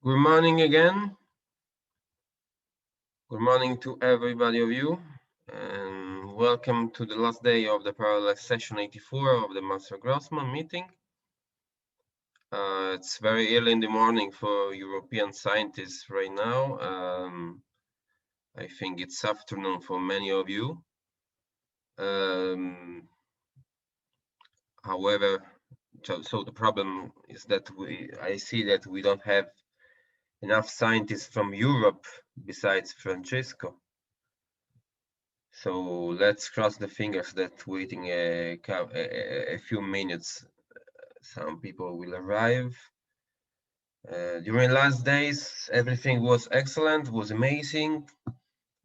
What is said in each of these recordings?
Good morning again. Good morning to everybody of you, and welcome to the last day of the parallel session 84 of the Master Grossman meeting. It's very early in the morning for European scientists right now. I think it's afternoon for many of you. However, so the problem is that I see that we don't have enough scientists from Europe besides Francesco. So let's cross the fingers that waiting a few minutes, some people will arrive. During last days, everything was excellent, was amazing.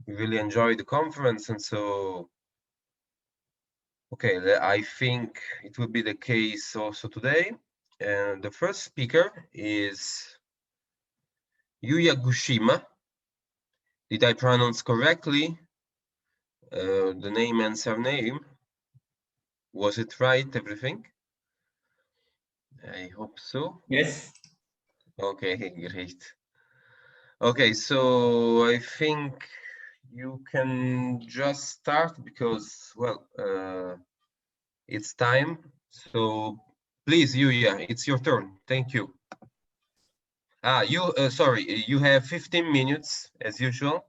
We really enjoyed the conference, and so, okay, I think it will be the case also today. And the first speaker is Yuya Gushima. Did I pronounce correctly the name and surname? Was it right, everything? I hope so. Yes. Okay, great. Okay, so I think you can just start because, well, it's time. So please, Yuya, it's your turn. Thank you. Sorry, you have 15 minutes as usual,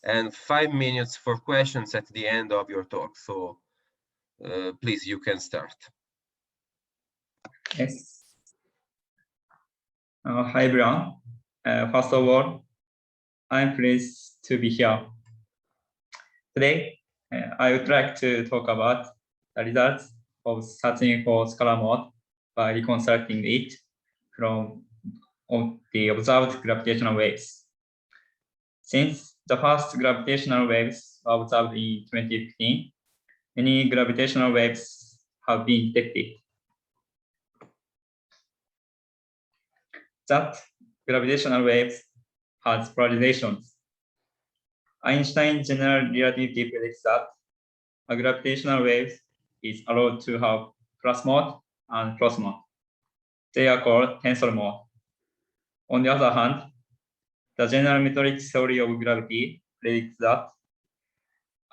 and 5 minutes for questions at the end of your talk. So please, you can start. Yes. Hi, everyone. First of all, I'm pleased to be here. Today, I would like to talk about the results of searching for scalar mode by reconstructing it from the observed gravitational waves. Since the first gravitational waves were observed in 2015, many gravitational waves have been detected. That gravitational waves has polarizations. Einstein's general relativity predicts that a gravitational wave is allowed to have plus mode and cross mode. They are called tensor mode. On the other hand, the general metric theory of gravity predicts that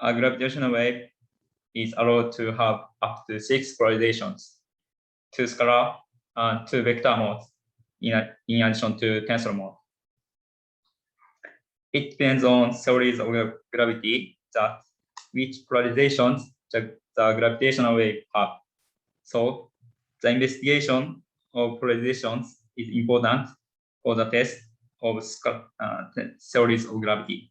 a gravitational wave is allowed to have up to 6 polarizations, 2 scalar and 2 vector modes, in addition to tensor mode. It depends on theories of gravity that which polarizations the gravitational wave have. So the investigation of polarizations is important for the test of theories of gravity.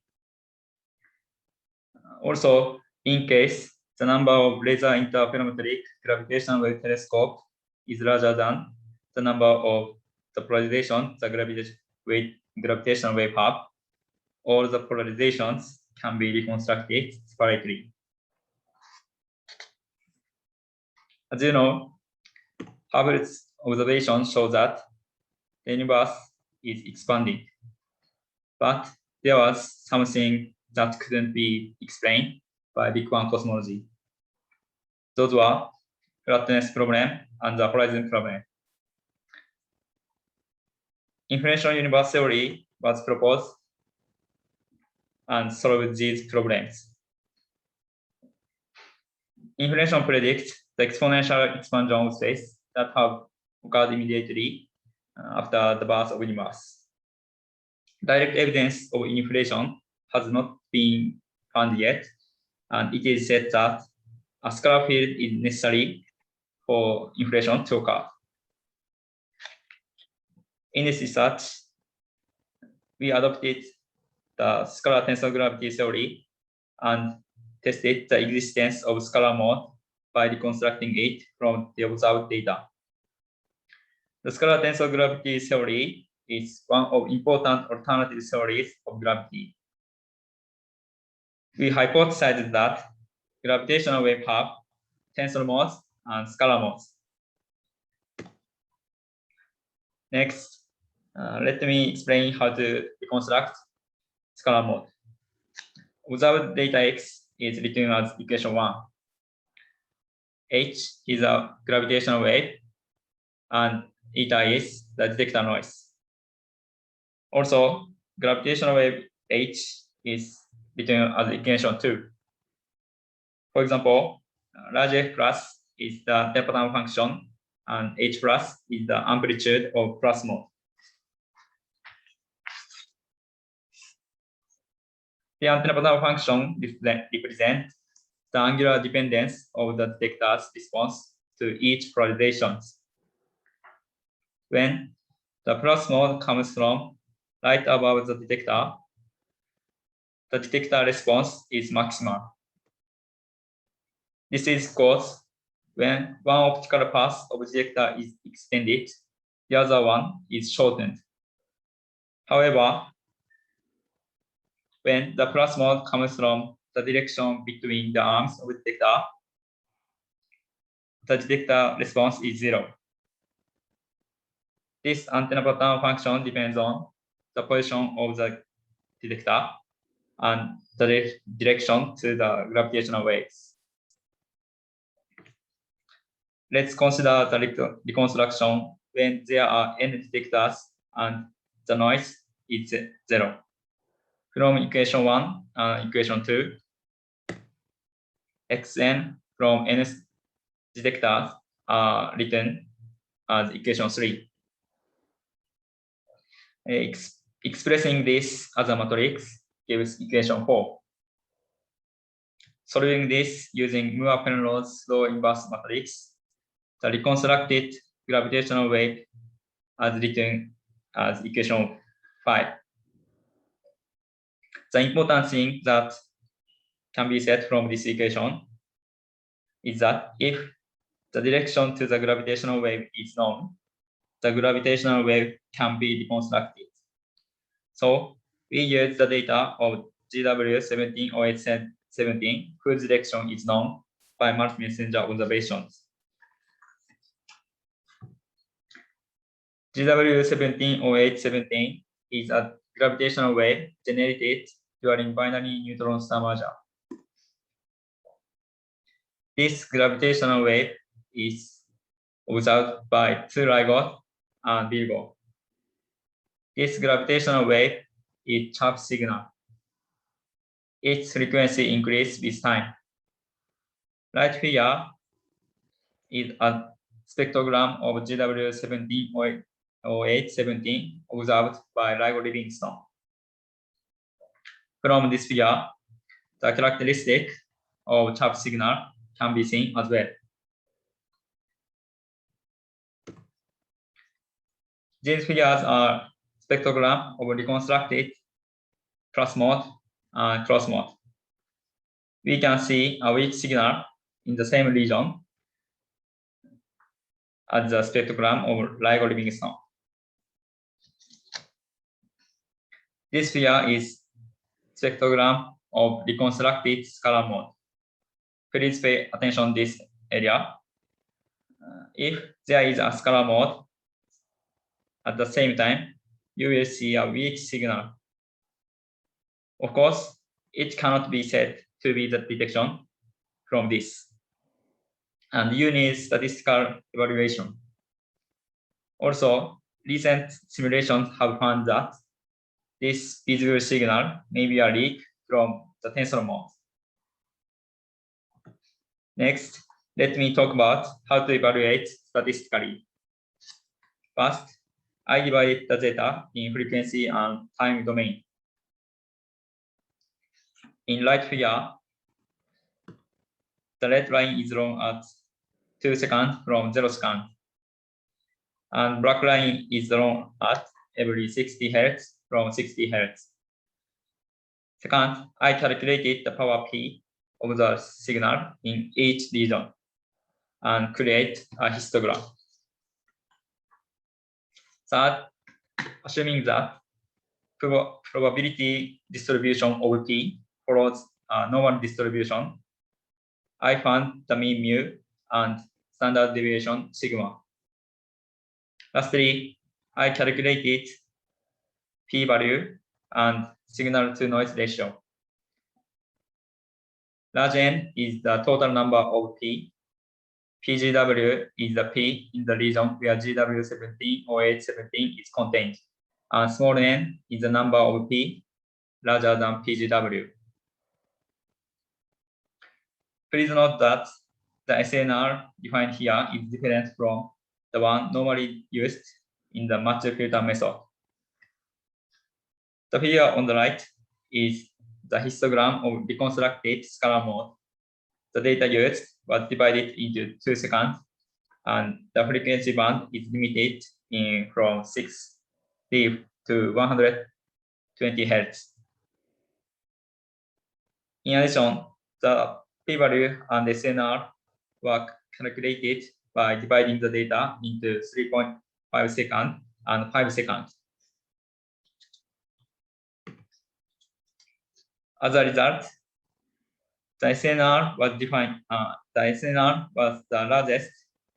Also, in case the number of laser interferometric gravitational wave telescope is larger than the number of the polarization the gravitational wave have, all the polarizations can be reconstructed separately. As you know, Hubble's observation shows that the universe is expanding, but there was something that couldn't be explained by Big Bang cosmology. Those were flatness problem and the horizon problem. Inflation universe theory was proposed and solved these problems. Inflation predicts the exponential expansion of space that have occurred immediately after the birth of the universe. Direct evidence of inflation has not been found yet, and it is said that a scalar field is necessary for inflation to occur. In this research, we adopted the scalar tensor gravity theory and tested the existence of scalar mode by reconstructing it from the observed data. The scalar tensor gravity theory is one of important alternative theories of gravity. We hypothesized that gravitational waves have tensor modes and scalar modes. Next, let me explain how to reconstruct scalar mode. Observed data X is written as equation 1. H is a gravitational wave, and eta is the detector noise. Also, gravitational wave h is written as equation 2. For example, large F plus is the Templeton function, and h plus is the amplitude of plus mode. The Templeton function represents the angular dependence of the detector's response to each polarization. When the plus mode comes from right above the detector response is maximal. This is because when one optical path of the detector is extended, the other one is shortened. However, when the plus mode comes from the direction between the arms of the detector response is 0. This antenna pattern function depends on the position of the detector and the direction to the gravitational waves. Let's consider the reconstruction when there are n detectors and the noise is 0. From equation 1 and equation 2, xn from n detectors are written as equation 3. Expressing this as a matrix gives equation 4. Solving this using Moore-Penrose law inverse matrix, the reconstructed gravitational wave as written as equation 5. The important thing that can be said from this equation is that if the direction to the gravitational wave is known, the gravitational wave can be reconstructed. So we use the data of GW170817, whose direction is known by multi-messenger observations. GW170817 is a gravitational wave generated during binary neutron star merger. This gravitational wave is observed by 2 LIGO and Virgo. This gravitational wave is chirp signal. Its frequency increases with time. Right here is a spectrogram of GW170817 observed by LIGO Livingstone. From this figure, the characteristic of chirp signal can be seen as well. These figures are spectrogram of reconstructed plus mode and cross mode. We can see a weak signal in the same region as the spectrogram of LIGO Livingstone. This figure is spectrogram of reconstructed scalar mode. Please pay attention to this area. If there is a scalar mode, at the same time, you will see a weak signal. Of course, it cannot be said to be the detection from this. And you need statistical evaluation. Also, recent simulations have found that this visible signal may be a leak from the tensor mode. Next, let me talk about how to evaluate statistically. First, I divided the data in frequency and time domain. In right figure, the red line is drawn at 2 seconds from 0 seconds, and black line is drawn at every 60 Hz from 60 Hz. Second, I calculated the power P of the signal in each region and create a histogram. Third, assuming that probability distribution of P follows a normal distribution, I found the mean mu and standard deviation sigma. Lastly, I calculated P value and signal to noise ratio. Large N is the total number of P. PGW is the P in the region where GW170817 is contained. and small n is the number of p larger than PGW. Please note that the SNR defined here is different from the one normally used in the match filter method. The figure on the right is the histogram of reconstructed scalar mode. The data used was divided into 2 seconds, and the frequency band is limited from 60 to 120 Hz. In addition, the p-value and SNR were calculated by dividing the data into 3.5 seconds and 5 seconds. As a result, the SNR was defined. The SNR was the largest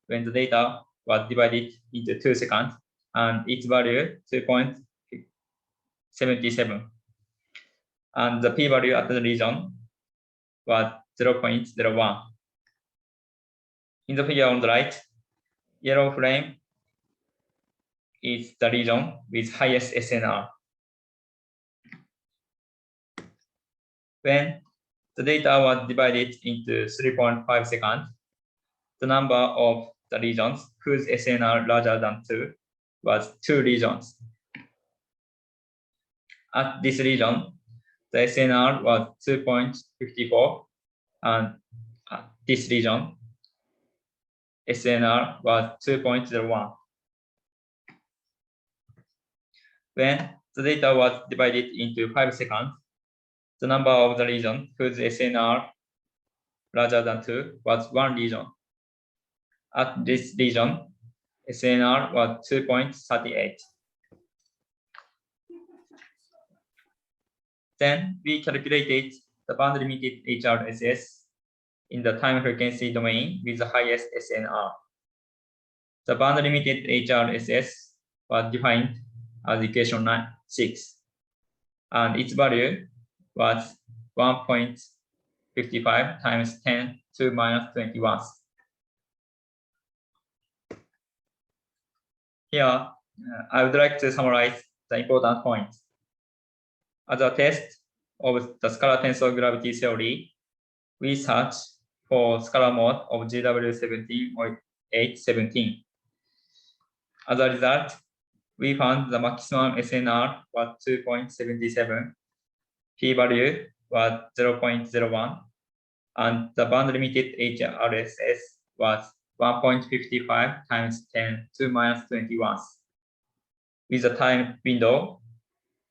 when the data was divided into 2 seconds, and its value 2.77, and the p-value at the region was 0.01. In the figure on the right, yellow frame is the region with highest SNR. When the data was divided into 3.5 seconds, the number of the regions whose SNR larger than 2 was 2 regions. At this region, the SNR was 2.54, and at this region, SNR was 2.01. When the data was divided into 5 seconds, the number of the region whose SNR larger than 2 was 1 region. At this region, SNR was 2.38. Then we calculated the band limited HRSS in the time frequency domain with the highest SNR. The band limited HRSS was defined as equation 6, and its value was 1.55 times 10 to minus 21. Here, I would like to summarize the important points. As a test of the scalar tensor gravity theory, we searched for scalar mode of GW17 or H17. As a result, we found the maximum SNR was 2.77, p-value was 0.01, and the band limited HRSS was 1.55 times 10 to minus 21, with a time window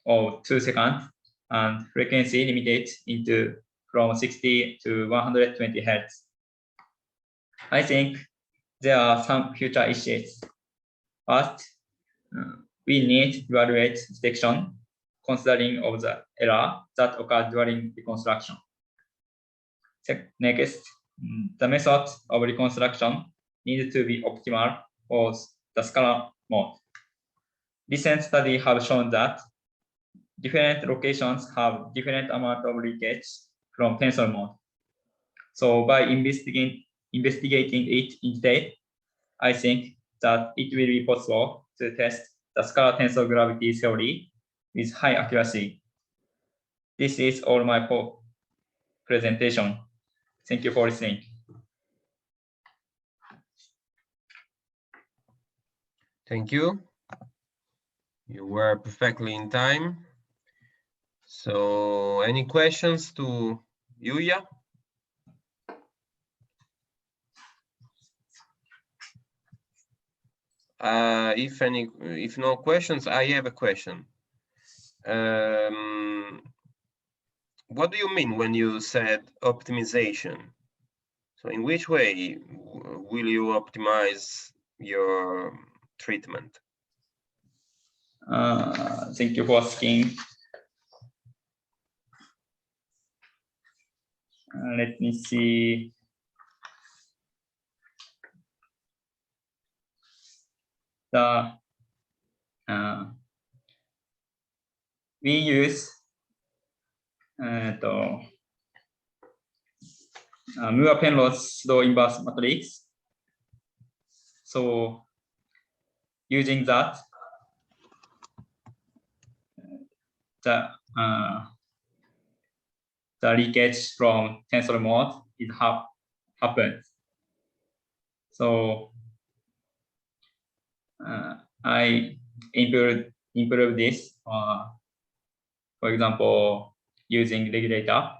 of 2 seconds and frequency limited into from 60 to 120 Hz. I think there are some future issues. First, we need to evaluate detection considering of the error that occurred during reconstruction. Next, the method of reconstruction needs to be optimal for the scalar mode. Recent studies have shown that different locations have different amount of leakage from tensor mode. So by investigating it in detail, I think that it will be possible to test the scalar tensor gravity theory with high accuracy. This is all my presentation. Thank you for listening. Thank you. You were perfectly in time. So any questions to Yuya? If no questions, I have a question. What do you mean when you said optimization? So in which way will you optimize your treatment? Thank you for asking. Let me see. We use Muir-Penrose slow inverse matrix. So using that, the leakage from tensor mode is happens. So I improve this, for example, using regulator.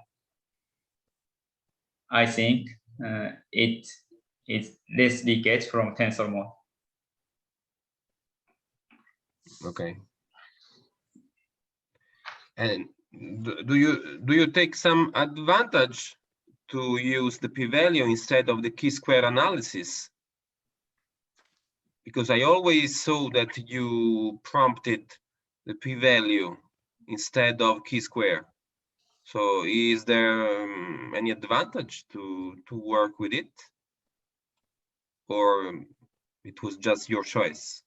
I think it is less leakage from tensor mode. Okay. And do you take some advantage to use the p-value instead of the chi-square analysis? Because I always saw that you prompted the p-value instead of chi-square. So is there any advantage to work with it? Or it was just your choice?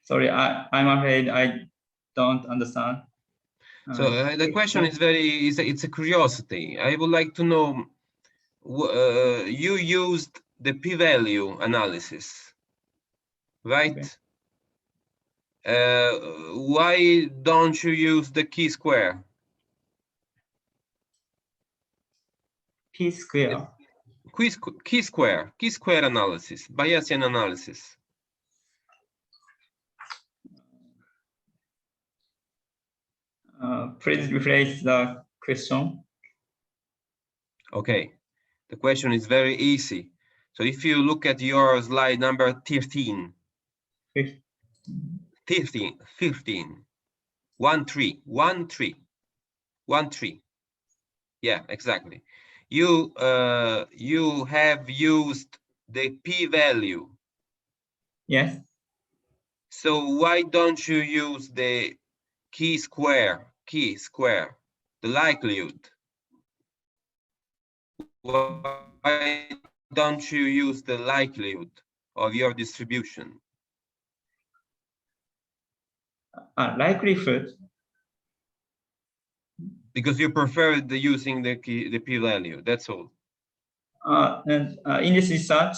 Sorry, I'm afraid I don't understand. So the question is it's a curiosity. I would like to know, you used the p-value analysis, right? Okay. Why don't you use the chi-square? Chi-square? Chi-square analysis, Bayesian analysis. Please rephrase the question. Okay, the question is very easy. So if you look at your slide number 13, 15, 1, 3, 1, 3, 1, 3. Yeah, exactly. You have used the p-value. Yes. So why don't you use the chi-square, the likelihood? Why don't you use the likelihood of your distribution? Likelihood? Because you prefer using the p-value, that's all. And in this research,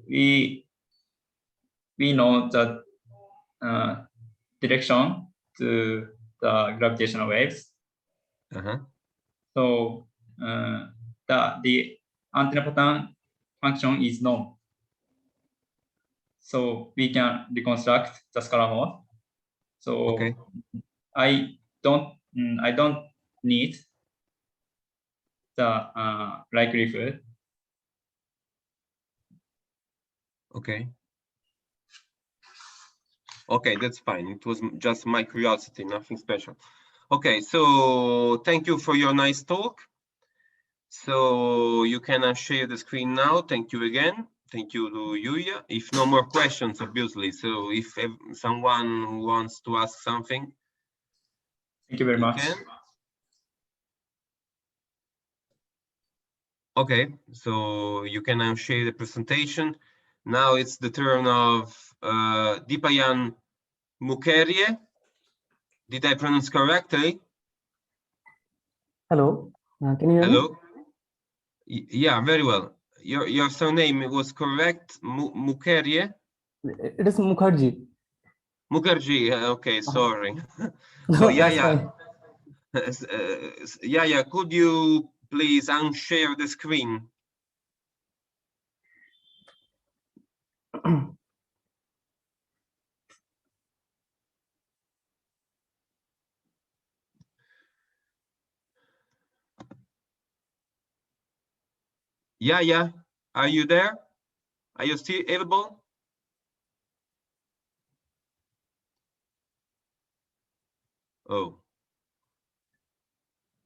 we know that direction to the gravitational waves. So the antenna pattern function is known. So we can reconstruct the scalar mode. So okay. I don't need the likelihood. Okay. Okay, that's fine. It was just my curiosity, nothing special. Okay, so thank you for your nice talk. So you can share the screen now. Thank you again. Thank you to Yuya. If no more questions, obviously. So if someone wants to ask something. Thank you very much. Okay, so you can now share the presentation. Now it's the turn of Dipayan Mukherjee. Did I pronounce correctly? Hello, can you hear me? Yeah, very well. Your surname was correct, Mukherjee? It is Mukherjee. Mukherjee, okay, sorry. So yeah, could you please unshare the screen? Yeah, are you there? Are you still able? Oh,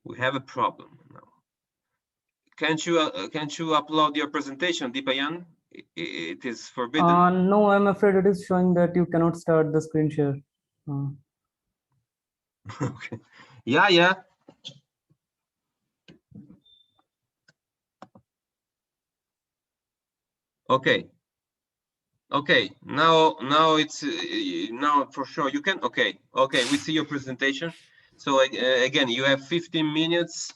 we have a problem now. Can't you upload your presentation, Dipayan? It is forbidden. No, I'm afraid it is showing that you cannot start the screen share. Okay. Yeah. Okay. Now it's now for sure you can. Okay. We see your presentation. So again, you have 15 minutes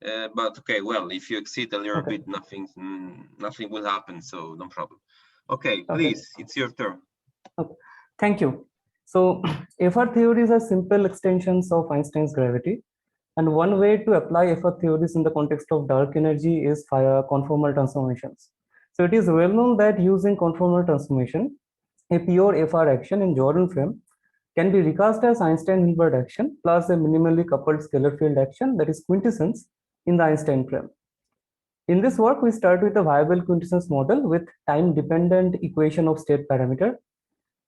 But okay, well, if you exceed a little Okay. bit, nothing will happen, so no problem. Okay, Okay. please, it's your turn. Okay. Thank you. So FR theories are simple extensions of Einstein's gravity. And one way to apply FR theories in the context of dark energy is via conformal transformations. So it is well known that using conformal transformation, a pure FR action in Jordan frame can be recast as Einstein-Hilbert action plus a minimally coupled scalar field action, that is quintessence, in the Einstein frame. In this work, we start with a viable quintessence model with time-dependent equation of state parameter.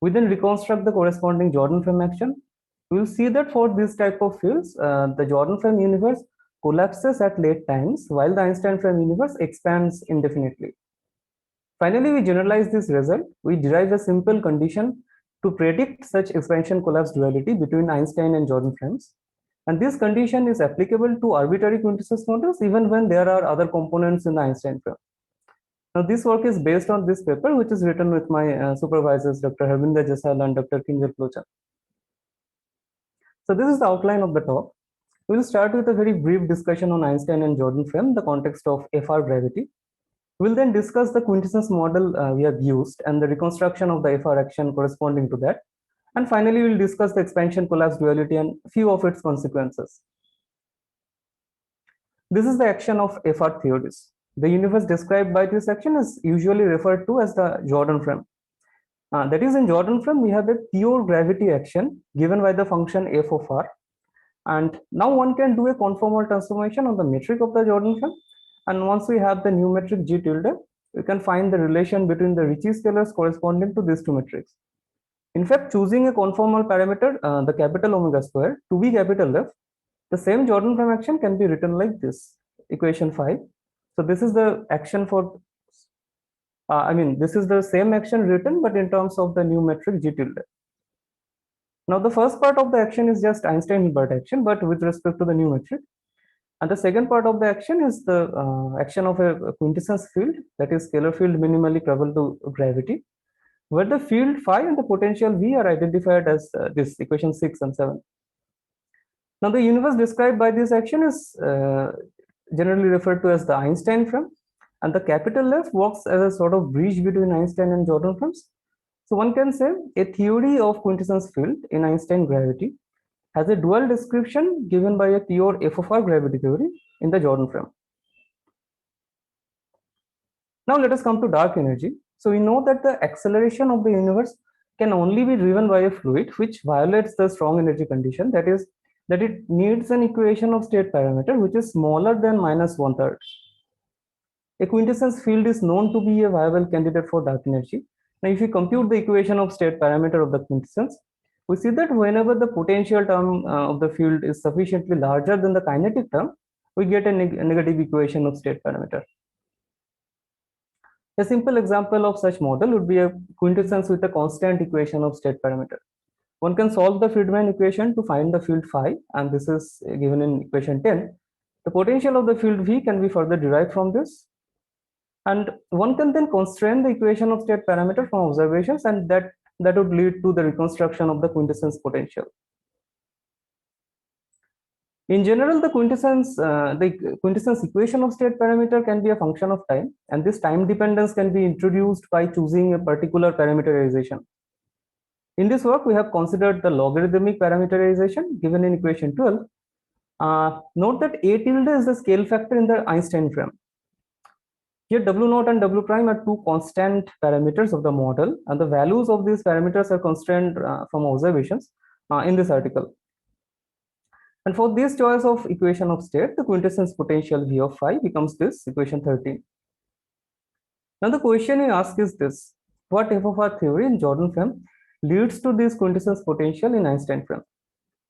We then reconstruct the corresponding Jordan frame action. We will see that for this type of fields, the Jordan frame universe collapses at late times while the Einstein frame universe expands indefinitely. Finally, we generalize this result. We derive a simple condition to predict such expansion collapse duality between Einstein and Jordan frames. And this condition is applicable to arbitrary quintessence models even when there are other components in the Einstein frame. Now, this work is based on this paper, which is written with my supervisors, Dr. Harvinder Jasal and Dr. Kinjal Plochan. So this is the outline of the talk. We will start with a very brief discussion on Einstein and Jordan frame, the context of FR gravity. We'll then discuss the quintessence model we have used and the reconstruction of the FR action corresponding to that. And finally, we'll discuss the expansion collapse duality and few of its consequences. This is the action of FR theories. The universe described by this action is usually referred to as the Jordan frame. That is, in Jordan frame, we have a pure gravity action given by the function f of r. And now one can do a conformal transformation on the metric of the Jordan frame. And once we have the new metric G tilde, we can find the relation between the Ricci scalars corresponding to these two metrics. In fact, choosing a conformal parameter, the capital omega square, to be capital F, the same Jordan frame action can be written like this, equation 5. So this is the action for, this is the same action written, but in terms of the new metric G tilde. Now, the first part of the action is just Einstein-Hilbert action, but with respect to the new metric. And the second part of the action is the action of a quintessence field, that is scalar field minimally coupled to gravity, where the field phi and the potential V are identified as this equation 6 and 7. Now, the universe described by this action is generally referred to as the Einstein frame, and the capital F works as a sort of bridge between Einstein and Jordan frames. So one can say a theory of quintessence field in Einstein gravity has a dual description given by a pure f of r gravity theory in the Jordan frame. Now let us come to dark energy. So we know that the acceleration of the universe can only be driven by a fluid which violates the strong energy condition, that is, that it needs an equation of state parameter which is smaller than -1/3. A quintessence field is known to be a viable candidate for dark energy. Now, if we compute the equation of state parameter of the quintessence, we see that whenever the potential term of the field is sufficiently larger than the kinetic term, we get a negative equation of state parameter. A simple example of such model would be a quintessence with a constant equation of state parameter. One can solve the Friedman equation to find the field phi, and this is given in equation 10. The potential of the field V can be further derived from this. And one can then constrain the equation of state parameter from observations, and that would lead to the reconstruction of the quintessence potential. In general, the quintessence equation of state parameter can be a function of time, and this time dependence can be introduced by choosing a particular parameterization. In this work, we have considered the logarithmic parameterization given in equation 12. Note that A tilde is the scale factor in the Einstein frame. Here, W naught and W prime are two constant parameters of the model, and the values of these parameters are constrained from observations in this article. And for this choice of equation of state, the quintessence potential V of phi becomes this equation 13. Now, the question we ask is this: what f of r theory in Jordan frame leads to this quintessence potential in Einstein frame?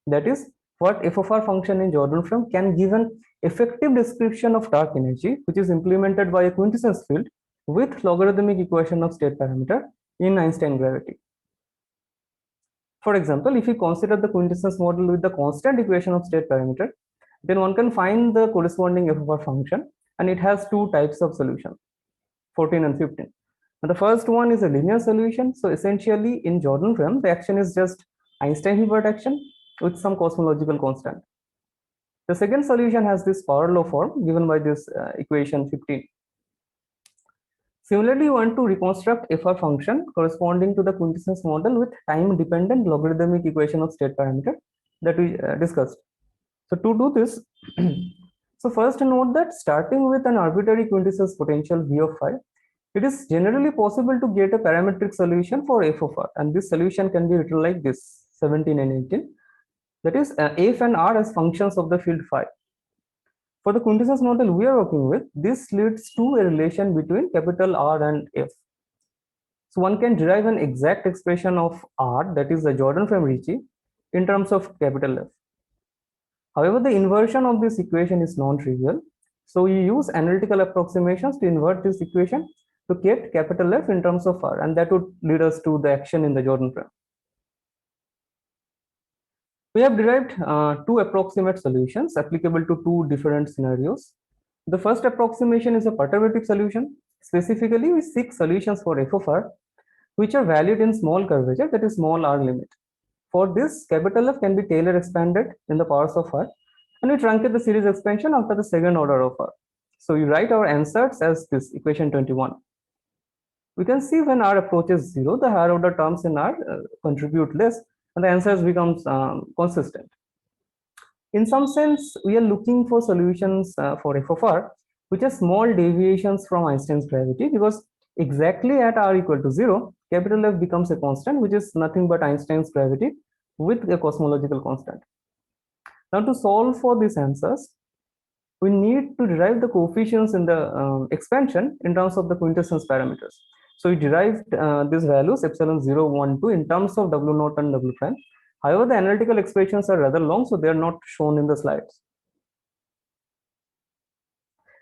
That is, what f of r function in Jordan frame can give an effective description of dark energy, which is implemented by a quintessence field with logarithmic equation of state parameter in Einstein gravity. For example, if we consider the quintessence model with the constant equation of state parameter, then one can find the corresponding f of r function, and it has two types of solution, 14 and 15. And the first one is a linear solution. So essentially, in Jordan frame, the action is just Einstein-Hilbert action with some cosmological constant. The second solution has this power law form given by this equation 15. Similarly, you want to reconstruct FR function corresponding to the quintessence model with time-dependent logarithmic equation of state parameter that we discussed. So to do this, so first note that starting with an arbitrary quintessence potential V of phi, it is generally possible to get a parametric solution for f of r, and this solution can be written like this: 17 and 18. That is, f and r as functions of the field phi. For the quintessence model we are working with, this leads to a relation between capital R and F. So one can derive an exact expression of R, that is the Jordan-Frame Ricci, in terms of capital F. However, the inversion of this equation is non-trivial. So we use analytical approximations to invert this equation to get capital F in terms of R, and that would lead us to the action in the Jordan frame. We have derived two approximate solutions applicable to two different scenarios. The first approximation is a perturbative solution. Specifically, we seek solutions for f of r which are valued in small curvature, that is small r limit. For this, capital F can be Taylor expanded in the powers of r, and we truncate the series expansion after the second order of r. So we write our answers as this equation 21. We can see when r approaches 0, the higher order terms in r contribute less, and the answers becomes consistent. In some sense, we are looking for solutions for f of r which are small deviations from Einstein's gravity, because exactly at r equal to 0, capital F becomes a constant, which is nothing but Einstein's gravity with a cosmological constant. Now, to solve for these answers, we need to derive the coefficients in the expansion in terms of the quintessence parameters. So we derived these values epsilon 0, 1, 2 in terms of W naught and W prime. However, the analytical expressions are rather long, so they are not shown in the slides.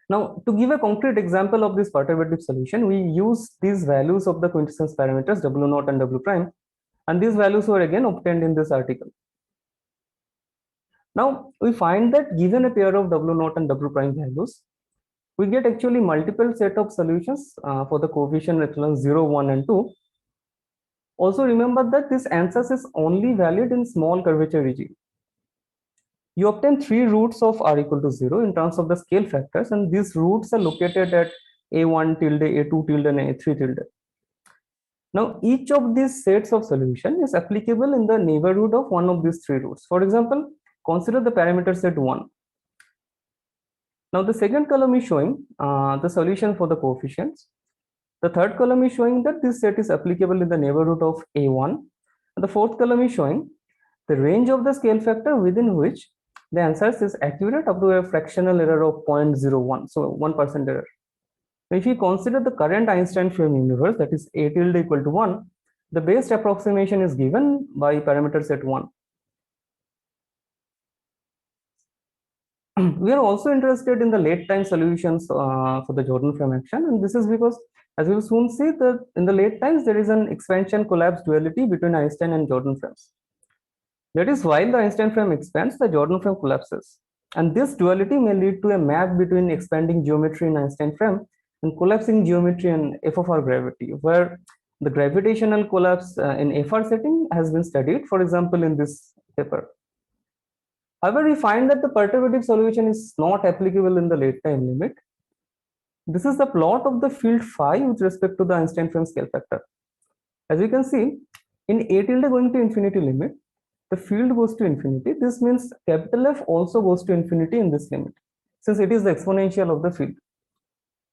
Now, to give a concrete example of this perturbative solution, we use these values of the quintessence parameters W naught and W prime, and these values were again obtained in this article. Now, we find that given a pair of W naught and W prime values, we get actually multiple set of solutions for the coefficient epsilon 0, 1, and 2. Also remember that this answers is only valid in small curvature region. You obtain three roots of r equal to 0 in terms of the scale factors, and these roots are located at a1 tilde, a2 tilde, and a3 tilde. Now, each of these sets of solution is applicable in the neighborhood of one of these three roots. For example, consider the parameter set 1. Now, the second column is showing the solution for the coefficients. The third column is showing that this set is applicable in the neighborhood of a1. And the fourth column is showing the range of the scale factor within which the answer is accurate up to a fractional error of 0.01, so 1% error. If we consider the current Einstein frame universe, that is a tilde equal to 1, the best approximation is given by parameter set 1. We are also interested in the late time solutions for the Jordan frame action, and this is because, as we will soon see, that in the late times there is an expansion collapse duality between Einstein and Jordan frames. That is, while the Einstein frame expands, the Jordan frame collapses, and this duality may lead to a map between expanding geometry in Einstein frame and collapsing geometry in f of r gravity, where the gravitational collapse in FR setting has been studied, for example, in this paper. However, we find that the perturbative solution is not applicable in the late time limit. This is the plot of the field phi with respect to the Einstein frame scale factor. As you can see, in a tilde going to infinity limit, the field goes to infinity. This means capital F also goes to infinity in this limit, since it is the exponential of the field.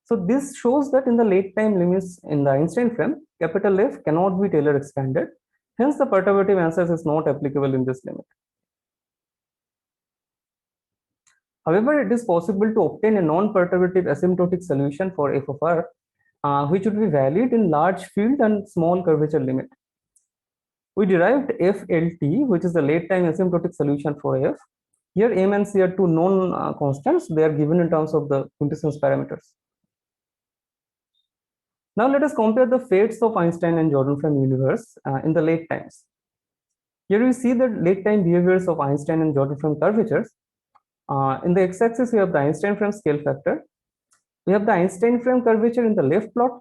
So this shows that in the late time limits in the Einstein frame, capital F cannot be Taylor expanded. Hence, the perturbative answers is not applicable in this limit. However, it is possible to obtain a non-perturbative asymptotic solution for f of r, which would be valid in large field and small curvature limit. We derived FLT, which is the late time asymptotic solution for f. Here, m and c are two known constants. They are given in terms of the quintessence parameters. Now, let us compare the fates of Einstein and Jordan frame universe in the late times. Here we see the late time behaviors of Einstein and Jordan frame curvatures. In the x-axis, we have the Einstein frame scale factor. We have the Einstein frame curvature in the left plot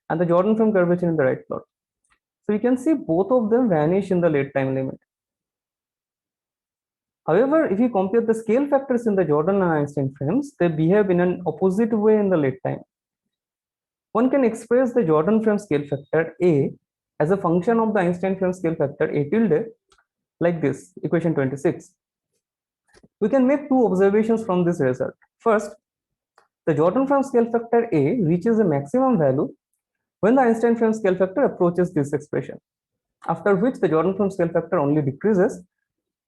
and the Jordan frame curvature in the right plot. So you can see both of them vanish in the late time limit. However, if you compare the scale factors in the Jordan and Einstein frames, they behave in an opposite way in the late time. One can express the Jordan frame scale factor A as a function of the Einstein frame scale factor A tilde like this, equation 26. We can make two observations from this result. First, the Jordan frame scale factor A reaches a maximum value when the Einstein frame scale factor approaches this expression, after which the Jordan frame scale factor only decreases.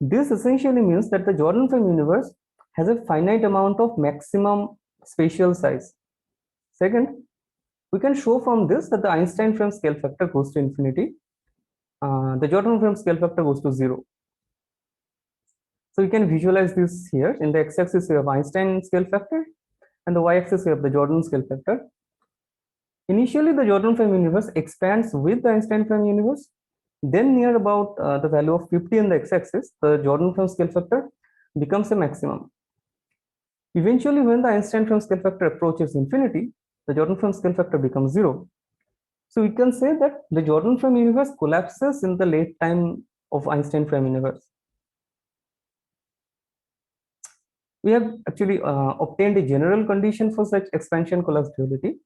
This essentially means that the Jordan frame universe has a finite amount of maximum spatial size. Second, we can show from this that the Einstein frame scale factor goes to infinity. The Jordan frame scale factor goes to 0. So we can visualize this here. In the x-axis we have Einstein scale factor, and the y-axis we have the Jordan scale factor. Initially, the Jordan frame universe expands with the Einstein frame universe. Then near about the value of 50 in the x-axis, the Jordan frame scale factor becomes a maximum. Eventually, when the Einstein frame scale factor approaches infinity, the Jordan frame scale factor becomes 0. So we can say that the Jordan frame universe collapses in the late time of Einstein frame universe. We have actually obtained a general condition for such expansion collapse duality.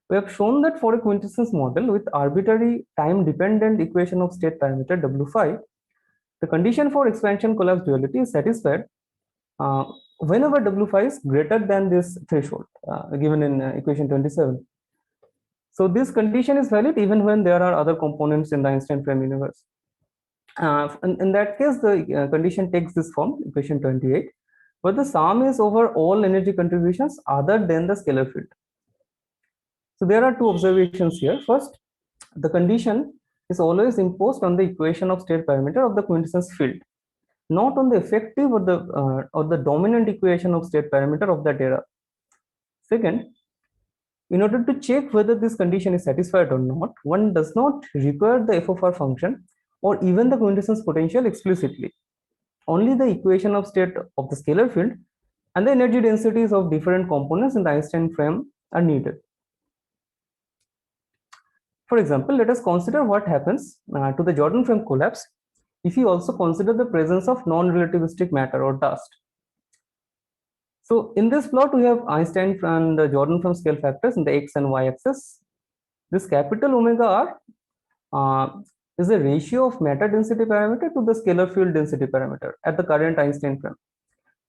We have shown that for a quintessence model with arbitrary time-dependent equation of state parameter W phi, the condition for expansion collapse duality is satisfied whenever W phi is greater than this threshold given in equation 27. So this condition is valid even when there are other components in the Einstein frame universe. In that case, the condition takes this form, equation 28, where the sum is over all energy contributions other than the scalar field. So there are two observations here. First, the condition is always imposed on the equation of state parameter of the quintessence field, not on the effective or the dominant equation of state parameter of that era. Second, in order to check whether this condition is satisfied or not, one does not require the f of r function or even the quintessence potential explicitly. Only the equation of state of the scalar field and the energy densities of different components in the Einstein frame are needed. For example, let us consider what happens to the Jordan frame collapse if you also consider the presence of non-relativistic matter or dust. So in this plot, we have Einstein and Jordan frame scale factors in the x and y axis. This capital omega r is the ratio of matter density parameter to the scalar field density parameter at the current Einstein frame.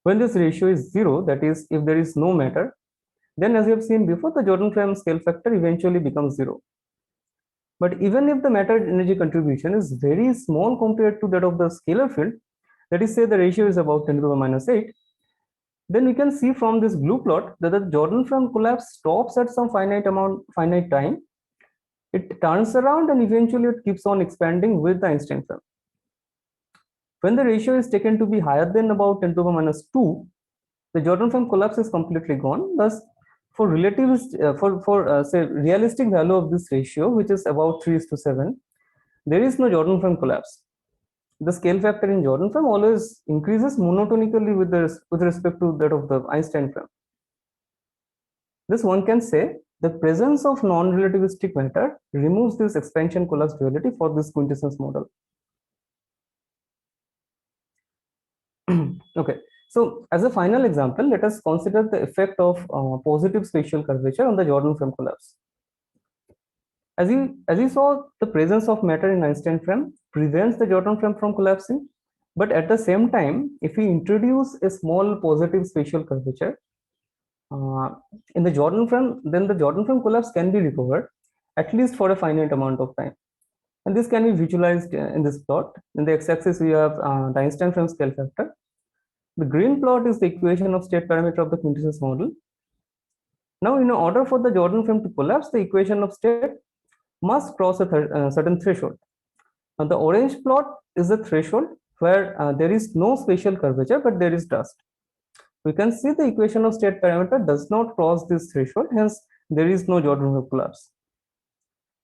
When this ratio is 0, that is, if there is no matter, then as we have seen before, the Jordan frame scale factor eventually becomes 0. But even if the matter energy contribution is very small compared to that of the scalar field, that is, say the ratio is about 10 to the power minus 8, then we can see from this blue plot that the Jordan frame collapse stops at some finite time. It turns around and eventually it keeps on expanding with the Einstein frame. When the ratio is taken to be higher than about 10 to the power minus 2, the Jordan frame collapse is completely gone. Thus, for say realistic value of this ratio, which is about 3:7, there is no Jordan frame collapse. The scale factor in Jordan frame always increases monotonically with respect to that of the Einstein frame. This one can say the presence of non-relativistic matter removes this expansion collapse duality for this quintessence model. Okay. So as a final example, let us consider the effect of positive spatial curvature on the Jordan frame collapse. As you saw, the presence of matter in Einstein frame prevents the Jordan frame from collapsing. But at the same time, if we introduce a small positive spatial curvature in the Jordan frame, then the Jordan frame collapse can be recovered, at least for a finite amount of time. And this can be visualized in this plot. In the x-axis, we have the Einstein frame scale factor. The green plot is the equation of state parameter of the quintessence model. Now, in order for the Jordan frame to collapse, the equation of state must cross a certain threshold. Now, the orange plot is the threshold where there is no spatial curvature, but there is dust. We can see the equation of state parameter does not cross this threshold, hence there is no Jordan frame collapse.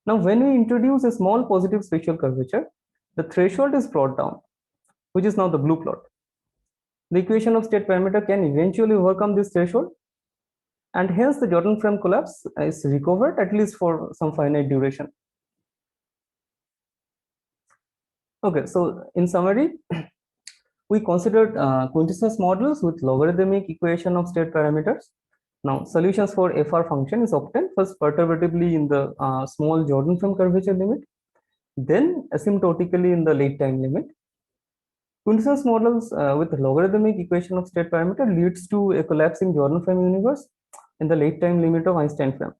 Now, when we introduce a small positive spatial curvature, the threshold is brought down, which is now the blue plot. The equation of state parameter can eventually overcome this threshold, and hence the Jordan frame collapse is recovered at least for some finite duration. Okay, so in summary, We considered quintessence models with logarithmic equation of state parameters. Now, solutions for FR function is obtained first perturbatively in the small Jordan-Frame curvature limit, then asymptotically in the late time limit. Quintessence models with logarithmic equation of state parameter leads to a collapsing Jordan-Frame universe in the late time limit of Einstein frame.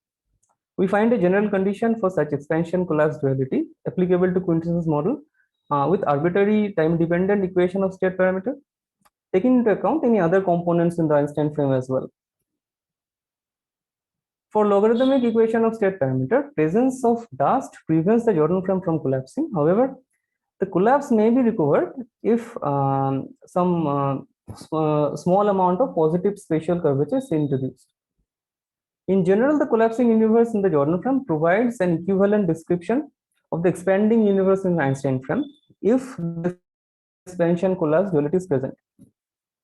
We find a general condition for such expansion collapse duality applicable to quintessence model with arbitrary time-dependent equation of state parameter, taking into account any other components in the Einstein frame as well. For logarithmic equation of state parameter, presence of dust prevents the Jordan frame from collapsing. However, the collapse may be recovered if some small amount of positive spatial curvature is introduced. In general, the collapsing universe in the Jordan frame provides an equivalent description of the expanding universe in the Einstein frame if the expansion collapse duality is present.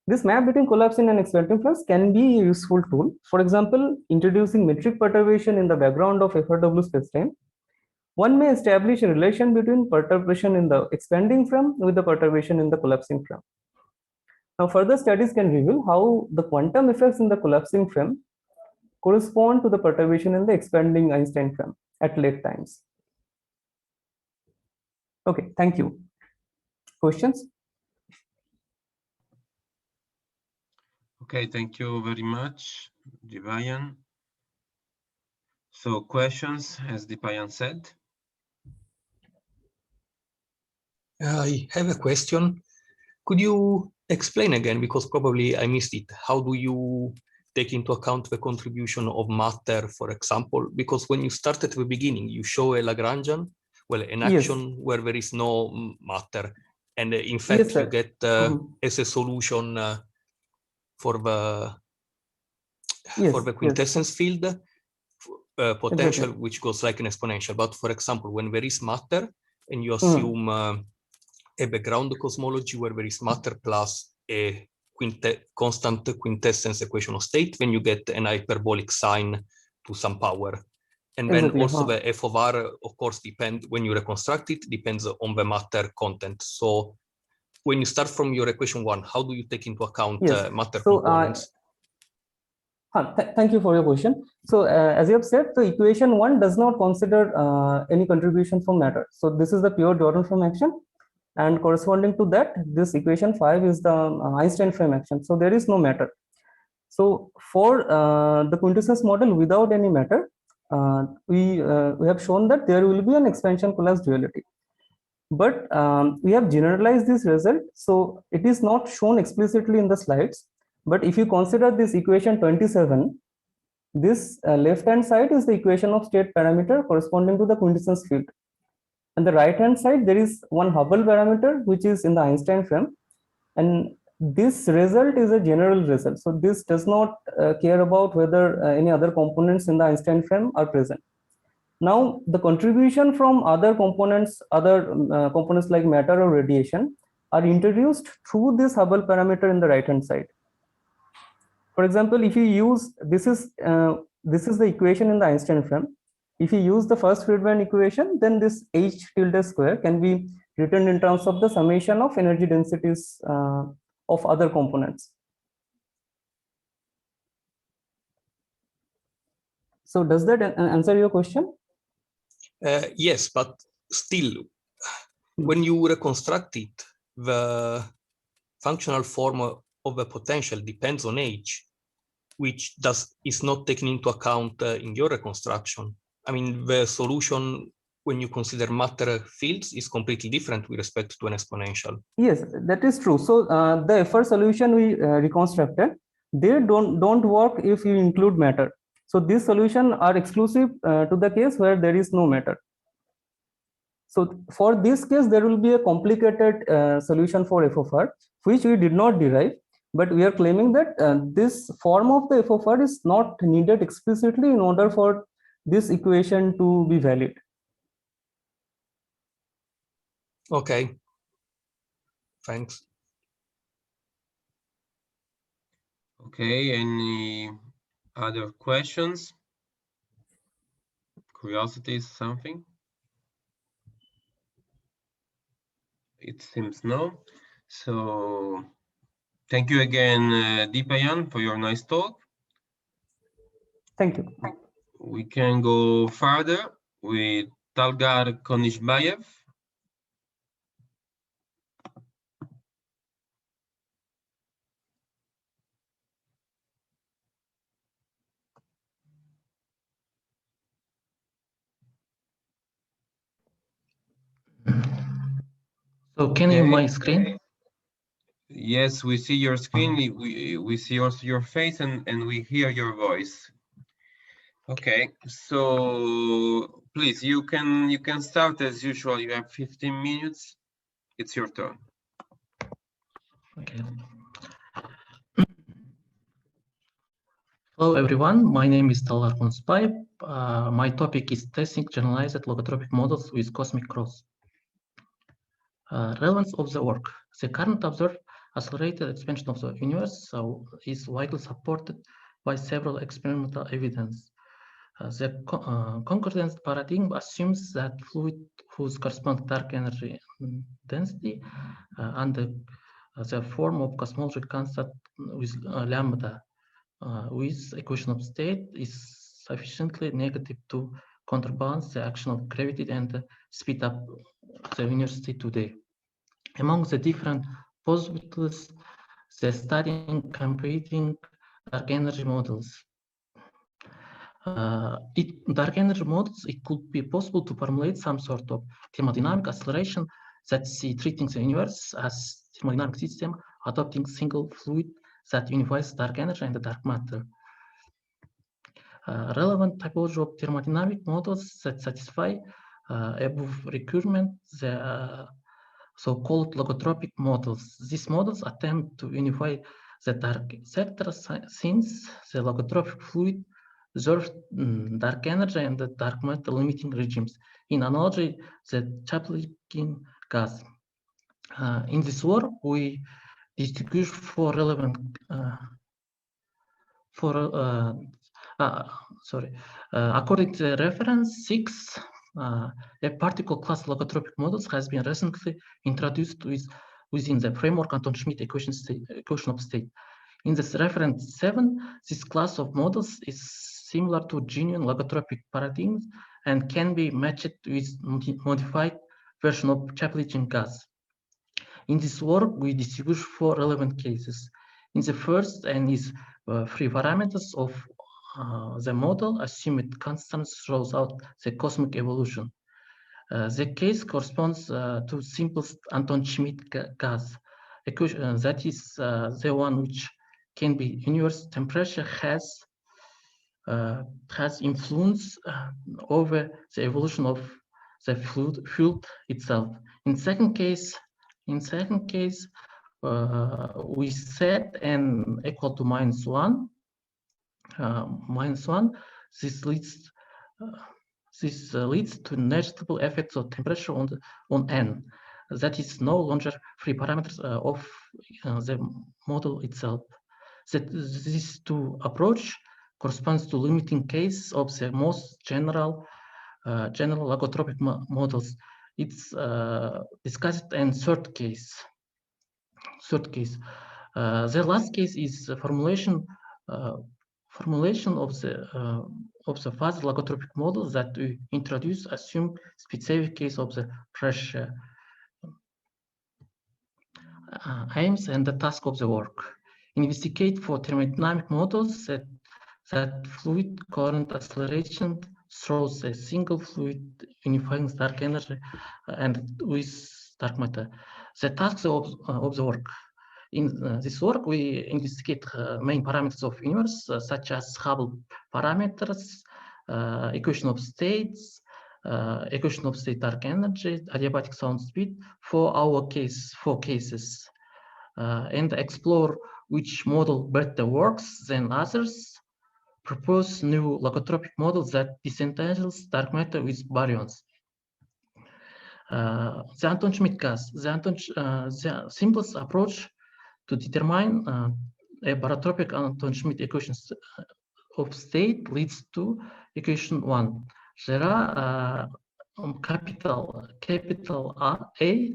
This map between collapsing and expanding frames can be a useful tool. For example, introducing metric perturbation in the background of FRW spacetime, one may establish a relation between perturbation in the expanding frame with the perturbation in the collapsing frame. Now, further studies can reveal how the quantum effects in the collapsing frame correspond to the perturbation in the expanding Einstein frame at late times. Okay, thank you. Questions? Okay, thank you very much, Dipayan. So questions, as Dipayan said? I have a question. Could you explain again, because probably I missed it, how do you take into account the contribution of matter, for example? Because when you start at the beginning, you show a Lagrangian, well, an action where there is no matter. And in fact, you get as a solution for the quintessence field, potential, which goes like an exponential. But for example, when there is matter and you assume a background cosmology where there is matter plus a constant quintessence equation of state, then you get an hyperbolic sign to some power. And then also the f of r, of course, when you reconstruct it, depends on the matter content. So when you start from your equation 1, how do you take into account matter components? Thank you for your question. So as you have said, the equation 1 does not consider any contribution from matter. So this is the pure Jordan frame action. And corresponding to that, this equation 5 is the Einstein frame action. So there is no matter. So for the quintessence model without any matter, we have shown that there will be an expansion collapse duality. But we have generalized this result. So it is not shown explicitly in the slides. But if you consider this equation 27, this left-hand side is the equation of state parameter corresponding to the quintessence field. On the right-hand side, there is one Hubble parameter, which is in the Einstein frame. And this result is a general result. So this does not care about whether any other components in the Einstein frame are present. Now, the contribution from other components like matter or radiation are introduced through this Hubble parameter in the right-hand side. For example, if you use, this is the equation in the Einstein frame. If you use the first Friedman equation, then this H tilde square can be written in terms of the summation of energy densities of other components. So does that answer your question? Yes, but still, when you reconstruct it, the functional form of the potential depends on H, which is not taken into account in your reconstruction. I mean, the solution when you consider matter fields is completely different with respect to an exponential. Yes, that is true. So the first solution we reconstructed, they don't work if you include matter. So these solutions are exclusive to the case where there is no matter. So for this case, there will be a complicated solution for f of r, which we did not derive, but we are claiming that this form of the f of r is not needed explicitly in order for this equation to be valid. Okay, thanks. Okay, any other questions? Curiosities, something? It seems no. So thank you again, Deepayan, for your nice talk. Thank you. We can go further with Talgar Konishbayev. So can you my screen? Yes, we see your screen. We see also your face and we hear your voice. Okay, so please, you can start as usual. You have 15 minutes. It's your turn. Okay. Hello everyone, my name is Talar Konspay. My topic is testing generalized logotropic models with cosmic cross. Relevance of the work. The current observed accelerated expansion of the universe is widely supported by several experimental evidence. The concordance paradigm assumes that fluid whose corresponding dark energy density under the form of cosmological constant with lambda with equation of state is sufficiently negative to counterbalance the action of gravity and speed up the universe today. Among the different possibilities, the studying competing dark energy models. Dark energy models, it could be possible to formulate some sort of thermodynamic acceleration that's treating the universe as thermodynamic system, adopting single fluid that unifies dark energy and the dark matter. Relevant typology of thermodynamic models that satisfy above requirement the so-called logotropic models. These models attempt to unify the dark sector since the logotropic fluid observes dark energy and the dark matter limiting regimes. In analogy, the Chaplin gas. In this work, we distinguish four relevant according to the reference 6, a particle class logotropic models has been recently introduced within the framework Anton-Schmidt equation of state. In this reference 7, this class of models is similar to genuine logotropic paradigms and can be matched with modified version of Chaplin gas. In this work, we distinguish four relevant cases. In the first, and is three parameters of the model assumed constants throws out the cosmic evolution. The case corresponds to simplest Anton-Schmidt gas equation, that is the one which can be universe temperature has influence over the evolution of the fluid itself. In second case, we set n equal to -1. This leads to negligible effects of temperature on n. That is no longer free parameters of the model itself. This two approach corresponds to limiting case of the most general logotropic models. It's discussed in third case. The last case is the formulation of the fuzzy logotropic model that we introduce assume specific case of the pressure aims and the task of the work. Investigate for thermodynamic models that fluid current acceleration throws a single fluid unifying dark energy and with dark matter. The tasks of the work. In this work, we investigate main parameters of universe, such as Hubble parameters, equation of states, equation of state dark energy, adiabatic sound speed for our case, 4 cases, and explore which model better works than others. Propose new logotropic models that disentangles dark matter with baryons. The Anton-Schmidt gas, the simplest approach to determine a barotropic Anton-Schmidt equation of state leads to equation 1. There are capital A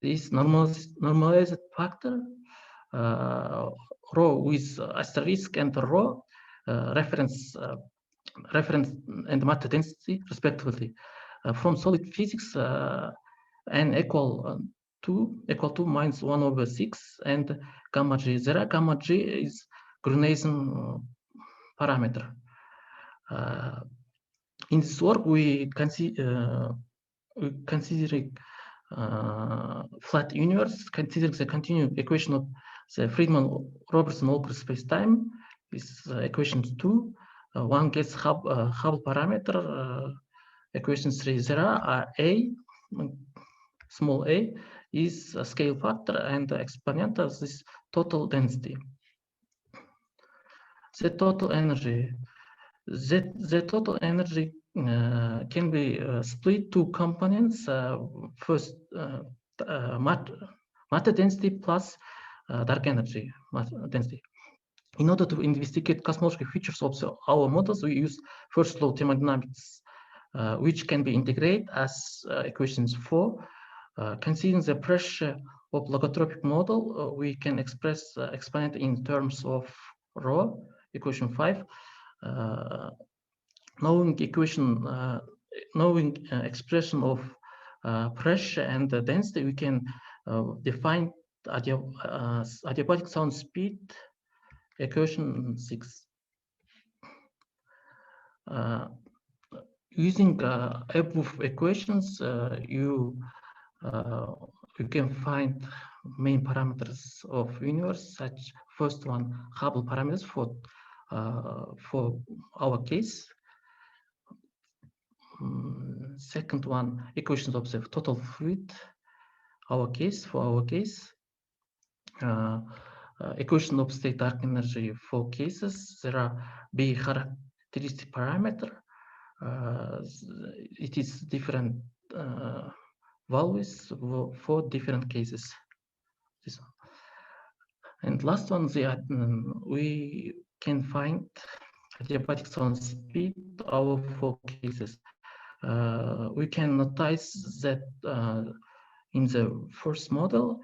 this normalized factor, rho with asterisk and rho reference and matter density respectively. From solid physics, n equal to minus 1/6 and gamma g. There gamma g is Grunasian parameter. In this work, we considering flat universe, considering the continuum equation of the Friedmann-Robertson-Walker space-time is equation 2. One gets Hubble parameter. Equation 3, there are a small a is a scale factor and the exponent of this total density. The total energy. The total energy can be split two components. First, matter density plus dark energy density. In order to investigate cosmological features of our models, we use first law thermodynamics, which can be integrated as equations 4. Considering the pressure of logotropic model, we can express exponent in terms of rho, equation 5. Knowing expression of pressure and the density, we can define adiabatic sound speed, equation 6. Using above equations, you can find main parameters of universe, such first one Hubble parameters for our case. Second one equations of the total fluid, for our case. Equation of state dark energy for cases. There are B characteristic parameter. It is different values for different cases. This one. And last one, we can find adiabatic sound speed our 4 cases. We can notice that in the first model,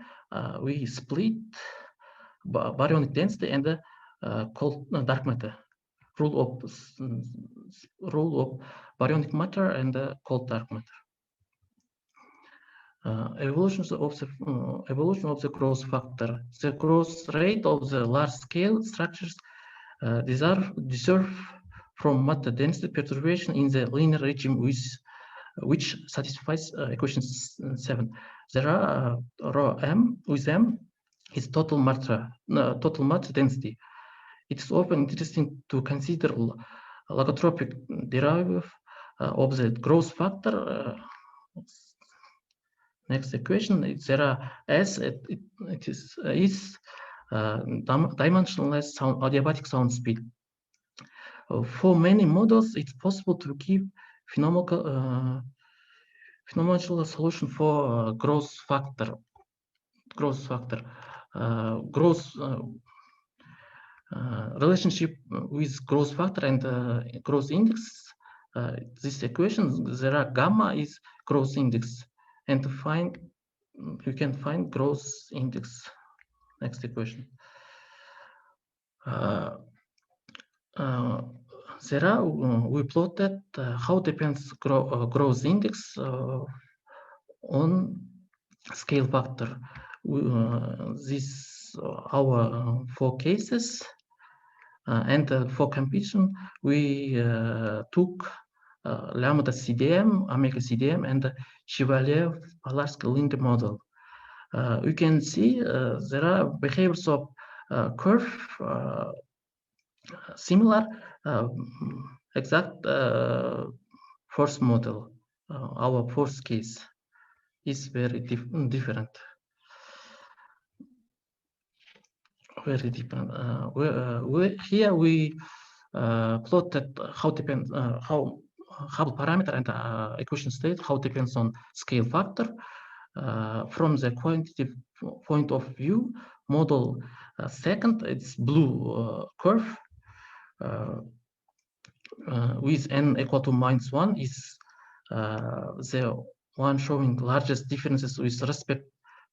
we split baryonic density and the cold dark matter. Rule of baryonic matter and the cold dark matter. Evolution of the growth factor. The growth rate of the large scale structures deserve from matter density perturbation in the linear regime which satisfies equation 7. There are rho m with m is total matter density. It is often interesting to consider logotropic derivative of the growth factor. Next equation, there are S, it is dimensionless adiabatic sound speed. For many models, it's possible to give phenomenological solution for growth factor. Relationship with growth factor and growth index. This equation, there are gamma is growth index, and to find, you can find growth index. Next equation. We plotted how depends growth index on scale factor. This our 4 cases, and for completion, we took lambda CDM, omega CDM, and Chevalier-Palarsky-Linde model. You can see there are behaviors of curve similar, exact first model. Our first case is very different. Very different. Here we plotted how Hubble parameter and equation state, how depends on scale factor. From the quantitative point of view, model second, it's blue curve with n equal to -1 is the one showing largest differences with respect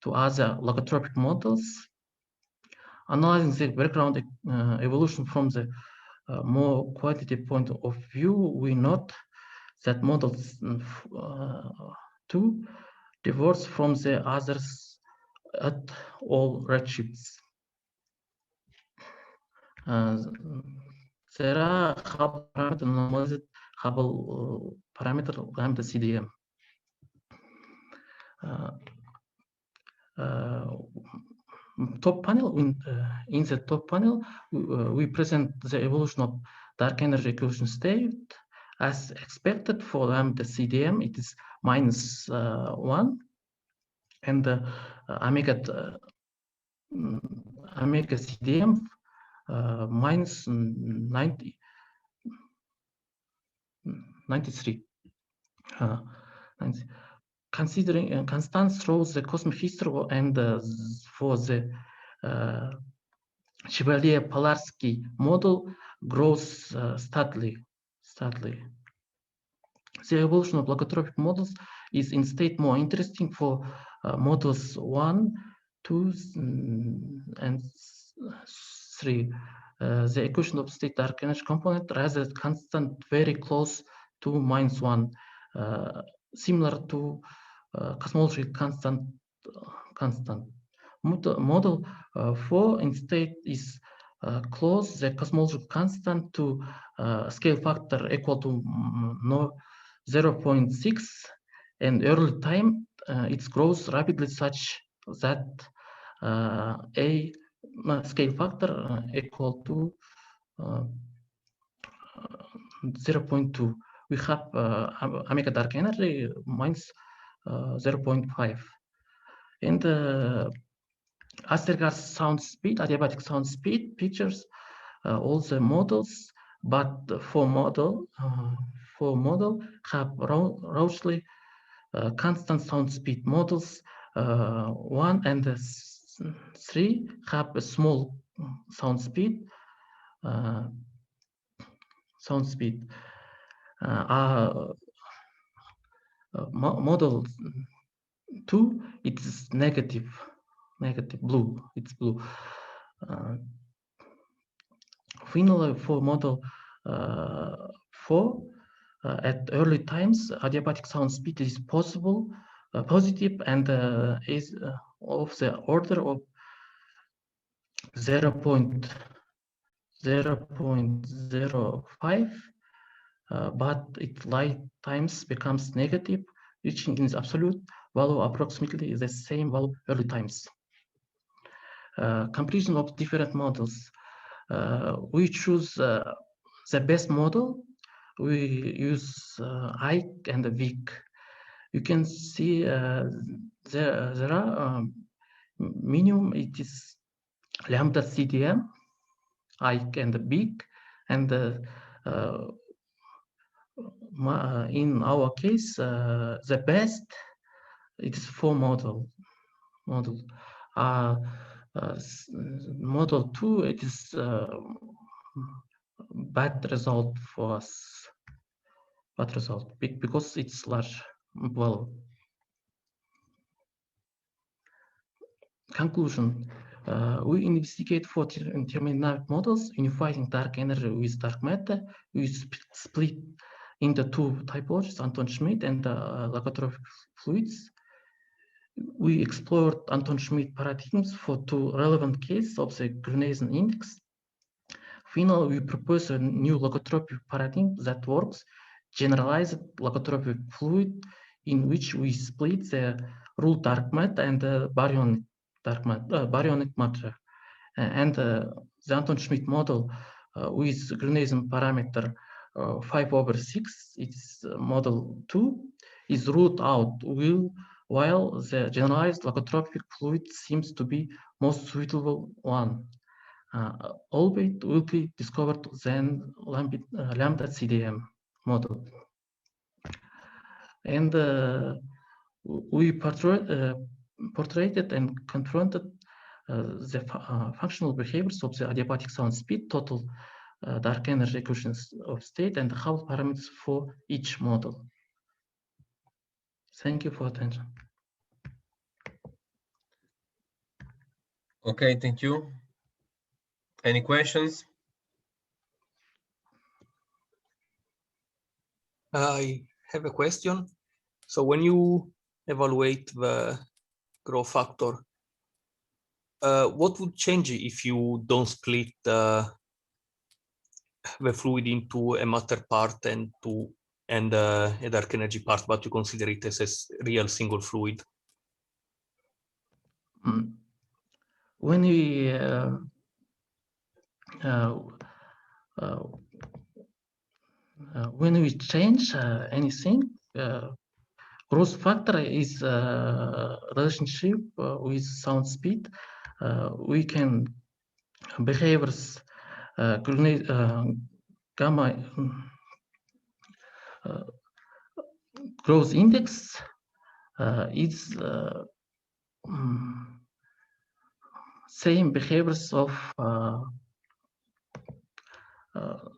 to other logotropic models. Analyzing the background evolution from the more quantitative point of view, we note that models 2 diverge from the others at all redshifts. There are Hubble parameter normalized Hubble parameter lambda CDM. Top panel in the top panel we present the evolution of dark energy equation state. As expected for lambda CDM, it is -1, and omega CDM -93. Considering Constance shows the cosmic history and for the Chevalier-Polarsky model grows steadily. The evolution of logotropic models is instead more interesting for models 1, 2, and 3. The equation of state dark energy component rather constant, very close to -1, similar to cosmological constant. Model 4 instead is close the cosmological constant to scale factor equal to 0.6, and early time it grows rapidly such that a scale factor equal to 0.2. We have omega dark energy -0.5, and as regards sound speed, adiabatic sound speed pictures all the models, but for model have Rauschly constant sound speed models. 1 and 3 have a small sound speed. Model 2, it's negative blue. It's blue. Finally, for model 4, at early times, adiabatic sound speed is positive, and is of the order of 0.05, but at light times becomes negative, reaching in the absolute value approximately the same value early times. Comparison of different models. We choose the best model. We use IC and VIC. You can see there are minimum, it is lambda CDM, IC and VIC, and in our case, the best, it is 4 model. Model 2, it is bad result for us. Bad result because it's large. Well, conclusion. We investigate 4 thermodynamic models unifying dark energy with dark matter. We split into 2 typologies, Anton Schmidt and logotropic fluids. We explored Anton Schmidt paradigms for 2 relevant cases of the Grunewsen index. Finally, we propose a new logotropic paradigm that works, generalized logotropic fluid, in which we split the ruled dark matter and the baryonic matter. And the Anton Schmidt model with Grunewsen parameter 5/6, it's model 2, is ruled out, while the generalized logotropic fluid seems to be most suitable one. Albeit will be discovered then lambda CDM model. And we portrayed and confronted the functional behaviors of the adiabatic sound speed, total dark energy equations of state, and Hubble parameters for each model. Thank you for attention. Okay, thank you. Any questions? I have a question. So when you evaluate the growth factor, what would change if you don't split the fluid into a matter part and a dark energy part, but you consider it as a real single fluid? When we change anything, growth factor is relationship with sound speed. We can behaviors gamma growth index is same behaviors of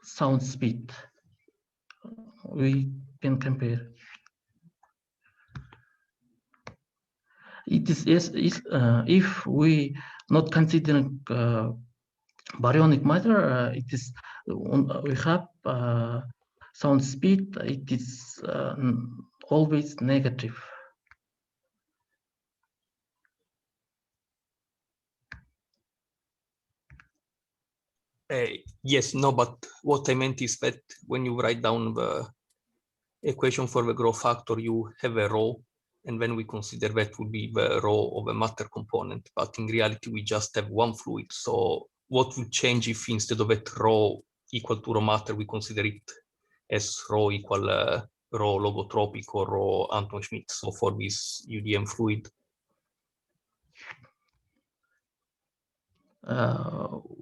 sound speed. We can compare. It is if we not considering baryonic matter, it is we have sound speed. It is always negative. Yes, no, but what I meant is that when you write down the equation for the growth factor, you have a rho, and then we consider that would be the rho of a matter component. But in reality, we just have one fluid. So what would change if instead of that rho equal to rho matter, we consider it as rho equal rho logotropic or rho Anton Schmidt? So for this UDM fluid.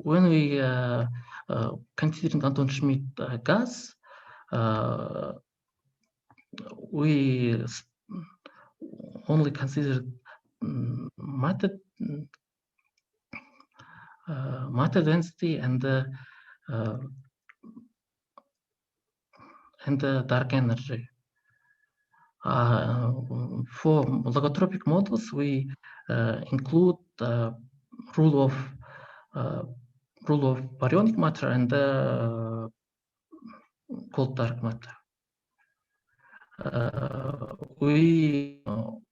When we considering Anton Schmidt gas, we only consider matter density and the dark energy. For logotropic models, we include rule of baryonic matter and cold dark matter. We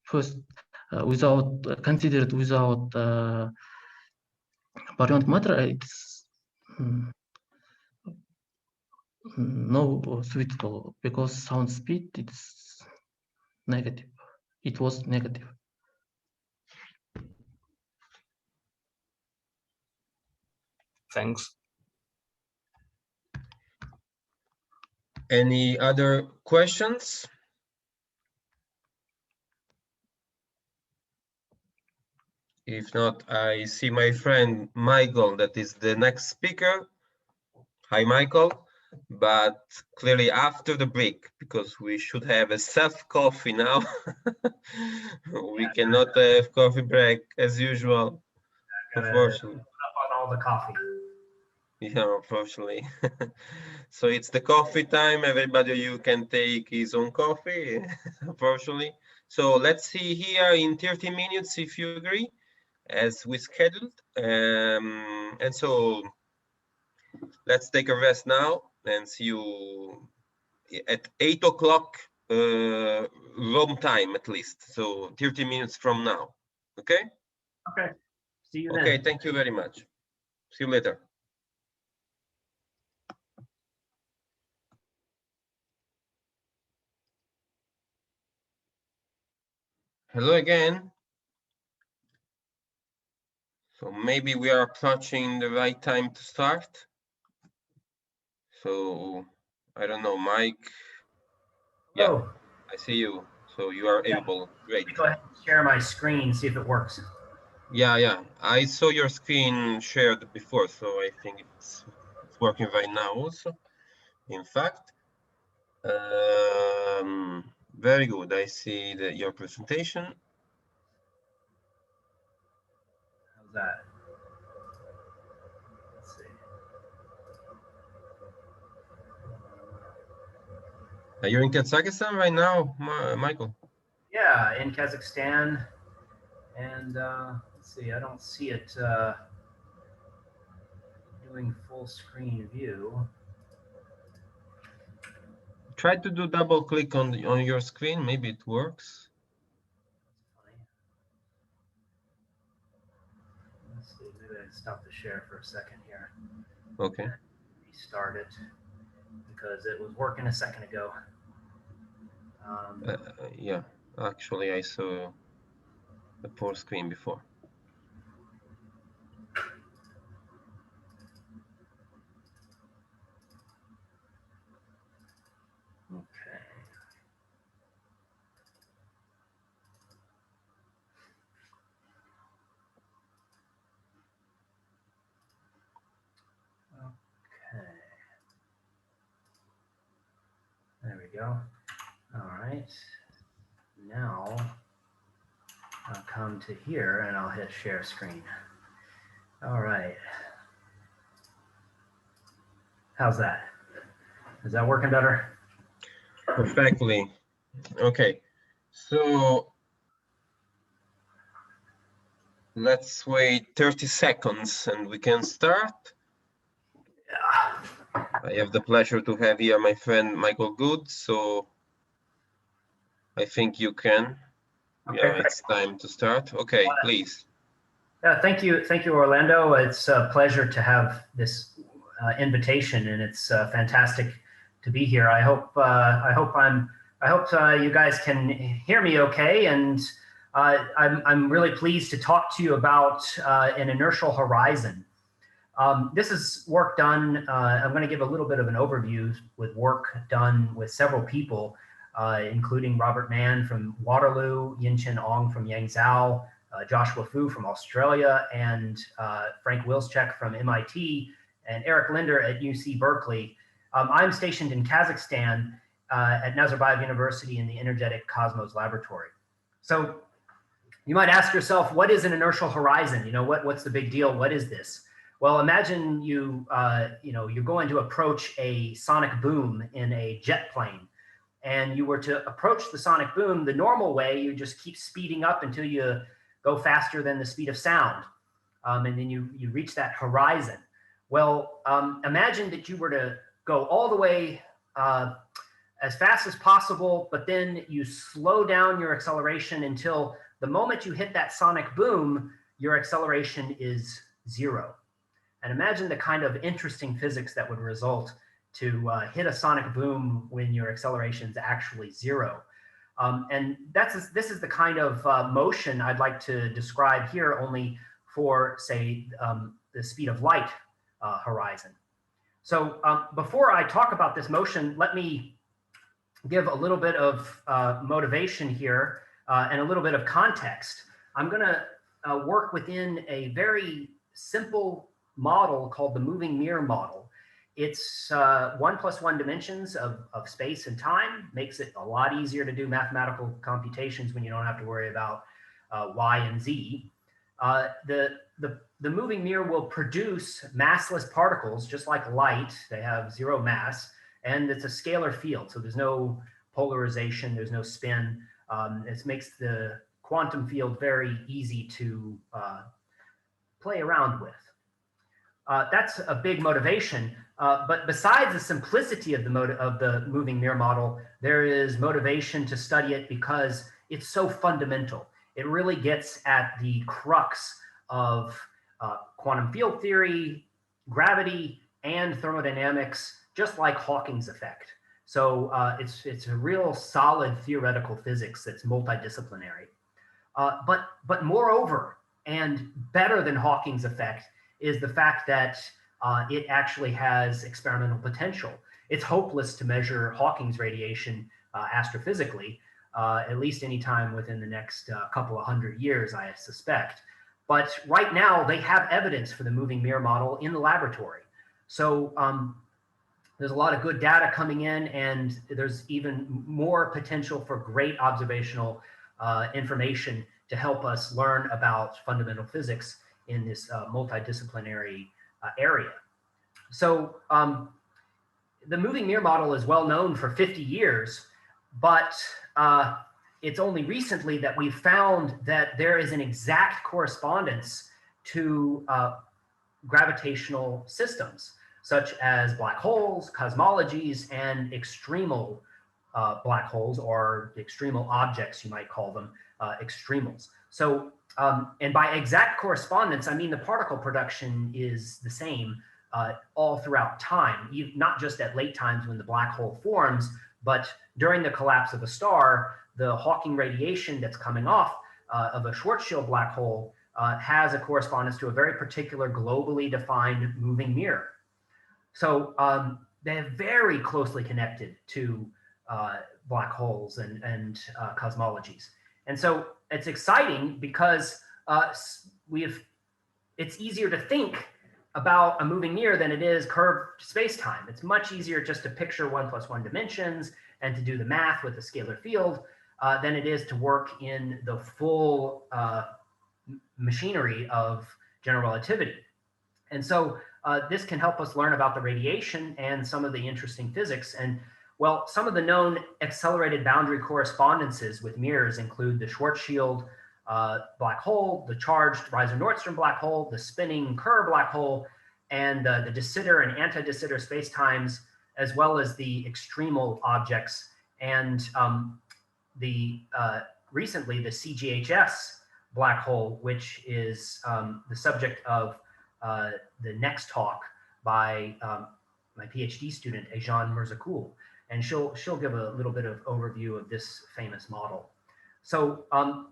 first without baryonic matter, it's no suitable because sound speed it's negative. It was negative. Thanks. Any other questions? If not, I see my friend Michael, that is the next speaker. Hi, Michael. But clearly after the break, because we should have a self-coffee now. We cannot have coffee break as usual, unfortunately. Up on all the coffee. Yeah, unfortunately. So it's the coffee time. Everybody, you can take his own coffee, unfortunately. So let's see here in 30 minutes, if you agree, as we scheduled. And so let's take a rest now and see you at 8 o'clock Rome time, at least. So 30 minutes from now. Okay? Okay. See you then. Okay, thank you very much. See you later. Hello again. So maybe we are approaching the right time to start. So I don't know, Mike. Yeah, Oh, I see you. So you are Yeah. able. Great. let me go ahead and share my screen, see if it works. Yeah. I saw your screen shared before, so I think it's working right now also. In fact, very good. I see your presentation. How's that? Let's see. You're in Kazakhstan right now, Michael? Yeah, in Kazakhstan, and let's see, I don't see it doing full screen view. Try to do double click on your screen. Maybe it works. Funny. Let's see, maybe I stop the share for a second here. Okay. Restart it because it was working a second ago. Yeah, actually, I saw the full screen before. Okay. Okay. There we go. All right. Now I'll come to here and I'll hit share screen. All right. How's that? Is that working better? Perfectly. Okay. So let's wait 30 seconds and we can start. Yeah. I have the pleasure to have here my friend Michael Good, so I think you can. Okay, Yeah, great. it's time to start. Okay, please. Yeah, thank you, Orlando. It's a pleasure to have this invitation, and it's fantastic to be here. I hope you guys can hear me okay, and I'm really pleased to talk to you about an inertial horizon. This is work done. I'm going to give a little bit of an overview with work done with several people, including Robert Mann from Waterloo, Yin-Chen Ong from Yangzhou, Joshua Fu from Australia, and Frank Wilczek from MIT, and Eric Linder at UC Berkeley. I'm stationed in Kazakhstan at Nazarbayev University in the Energetic Cosmos Laboratory. So you might ask yourself, what is an inertial horizon? You know, what's the big deal? What is this? Well, imagine you're going to approach a sonic boom in a jet plane, and you were to approach the sonic boom the normal way. You just keep speeding up until you go faster than the speed of sound, and then you reach that horizon. Well, imagine that you were to go all the way as fast as possible, but then you slow down your acceleration until the moment you hit that sonic boom, your acceleration is 0. And imagine the kind of interesting physics that would result to hit a sonic boom when your acceleration is actually 0. And this is the kind of motion I'd like to describe here, only for, say, the speed of light horizon. So before I talk about this motion, let me give a little bit of motivation here and a little bit of context. I'm going to work within a very simple model called the moving mirror model. It's 1 + 1 dimensions of space and time, makes it a lot easier to do mathematical computations when you don't have to worry about y and z. The moving mirror will produce massless particles just like light. They have 0 mass, and it's a scalar field, so there's no polarization, there's no spin. It makes the quantum field very easy to play around with. That's a big motivation, but besides the simplicity of the moving mirror model, there is motivation to study it because it's so fundamental. It really gets at the crux of quantum field theory, gravity, and thermodynamics, just like Hawking's effect. So it's a real solid theoretical physics that's multidisciplinary. But moreover, and better than Hawking's effect, is the fact that it actually has experimental potential. It's hopeless to measure Hawking's radiation astrophysically, at least any time within the next couple of 100 years, I suspect. But right now, they have evidence for the moving mirror model in the laboratory. So there's a lot of good data coming in, and there's even more potential for great observational information to help us learn about fundamental physics in this multidisciplinary area. So the moving mirror model is well known for 50 years, but it's only recently that we've found that there is an exact correspondence to gravitational systems, such as black holes, cosmologies, and extremal black holes, or extremal objects, you might call them, extremals. So, and by exact correspondence, I mean the particle production is the same all throughout time, not just at late times when the black hole forms, but during the collapse of a star, the Hawking radiation that's coming off of a Schwarzschild black hole has a correspondence to a very particular globally defined moving mirror. So they're very closely connected to black holes and cosmologies. And so it's exciting because it's easier to think about a moving mirror than it is curved space-time. It's much easier just to picture 1 + 1 dimensions and to do the math with a scalar field than it is to work in the full machinery of general relativity. And so this can help us learn about the radiation and some of the interesting physics. And well, some of the known accelerated boundary correspondences with mirrors include the Schwarzschild black hole, the charged Reiser-Nordstrom black hole, the spinning Kerr black hole, and the de Sitter and anti-de Sitter spacetimes, as well as the extremal objects. And recently the CGHS black hole, which is the subject of the next talk by my PhD student, Ejan Mirzakool. And she'll give a little bit of overview of this famous model. So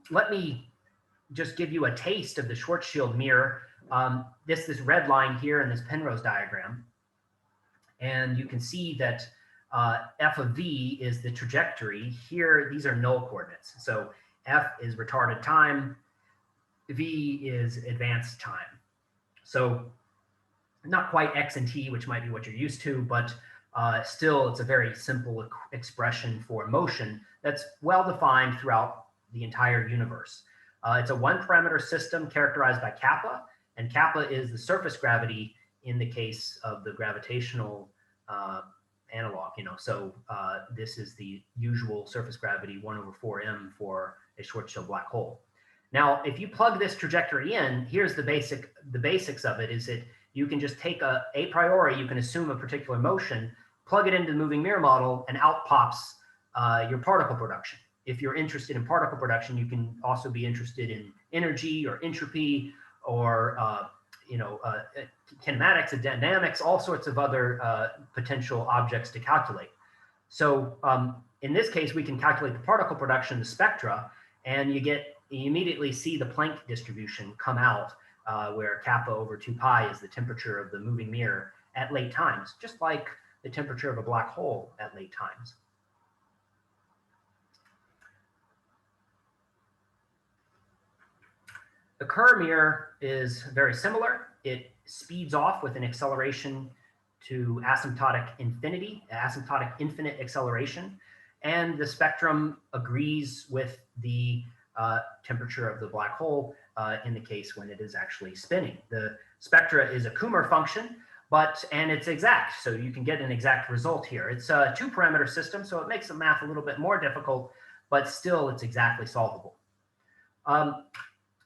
let me just give you a taste of the Schwarzschild mirror. This red line here in this Penrose diagram. And you can see that f of v is the trajectory. Here, these are null coordinates. So f is retarded time, v is advanced time. So not quite x and t, which might be what you're used to, but still it's a very simple expression for motion that's well defined throughout the entire universe. It's a 1-parameter system characterized by kappa, and kappa is the surface gravity in the case of the gravitational analog, so this is the usual surface gravity 1/4m for a Schwarzschild black hole. Now, if you plug this trajectory in, here's the basics of it is that you can just take a priori, you can assume a particular motion, plug it into the moving mirror model, and out pops your particle production. If you're interested in particle production, you can also be interested in energy or entropy or kinematics and dynamics, all sorts of other potential objects to calculate. So in this case, we can calculate the particle production, the spectra, and you immediately see the Planck distribution come out where kappa over 2 pi is the temperature of the moving mirror at late times, just like the temperature of a black hole at late times. The Kerr mirror is very similar. It speeds off with an acceleration to asymptotic infinity, asymptotic infinite acceleration, and the spectrum agrees with the temperature of the black hole in the case when it is actually spinning. The spectra is a Kummer function, and it's exact, so you can get an exact result here. It's a 2-parameter system, so it makes the math a little bit more difficult, but still it's exactly solvable.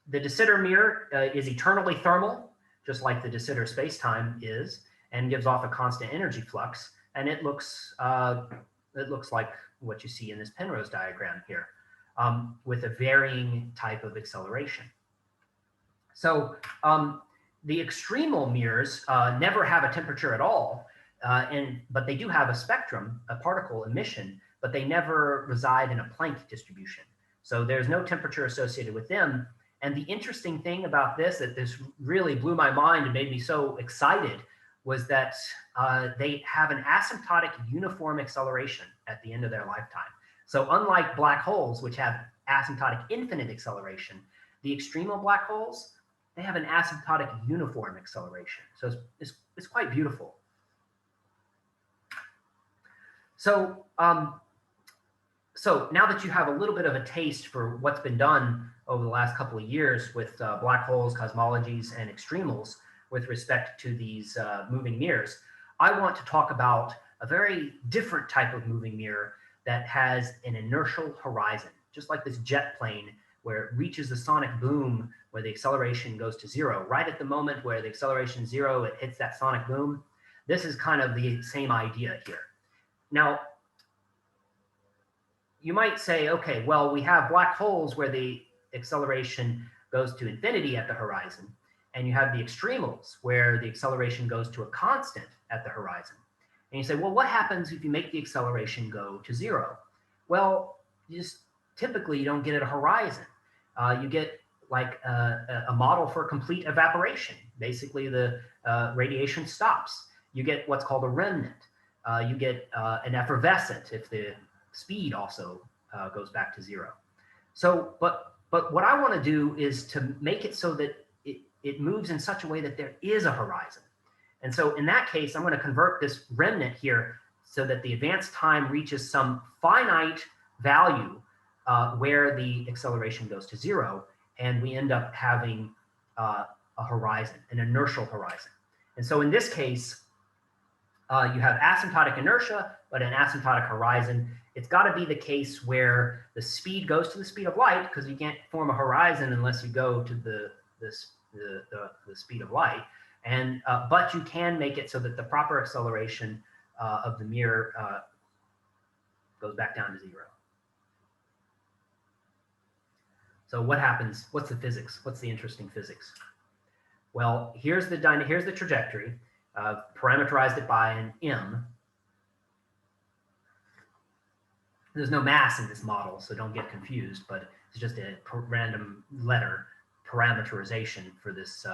The de Sitter mirror is eternally thermal, just like the de Sitter spacetime is, and gives off a constant energy flux, and it looks like what you see in this Penrose diagram here, with a varying type of acceleration. So the extremal mirrors never have a temperature at all, but they do have a spectrum, a particle emission, but they never reside in a Planck distribution. So there's no temperature associated with them. And the interesting thing about this, that this really blew my mind and made me so excited, was that they have an asymptotic uniform acceleration at the end of their lifetime. So unlike black holes, which have asymptotic infinite acceleration, the extremal black holes, they have an asymptotic uniform acceleration. So it's quite beautiful. So, so now that you have a little bit of a taste for what's been done over the last couple of years with black holes, cosmologies, and extremals with respect to these moving mirrors, I want to talk about a very different type of moving mirror that has an inertial horizon. just like this jet plane where it reaches the sonic boom where the acceleration goes to 0. Right at the moment where the acceleration is 0, it hits that sonic boom. This is kind of the same idea here. Now, you might say, okay, well, we have black holes where the acceleration goes to infinity at the horizon, and you have the extremals where the acceleration goes to a constant at the horizon. And you say, well, what happens if you make the acceleration go to 0? Well, typically you don't get at a horizon. You get like a model for complete evaporation. Basically, the radiation stops. You get what's called a remnant. You get an effervescent if the speed also goes back to 0. So, but what I want to do is to make it so that it moves in such a way that there is a horizon. And so in that case, I'm going to convert this remnant here so that the advanced time reaches some finite value where the acceleration goes to 0, and we end up having a horizon, an inertial horizon. And so in this case, you have asymptotic inertia, but an asymptotic horizon. It's got to be the case where the speed goes to the speed of light, because you can't form a horizon unless you go to the speed of light. And but you can make it so that the proper acceleration of the mirror goes back down to 0. So what happens? What's the physics? What's the interesting physics? Well, here's the trajectory. Parameterized it by an m. There's no mass in this model, so don't get confused, but it's just a random letter parameterization for this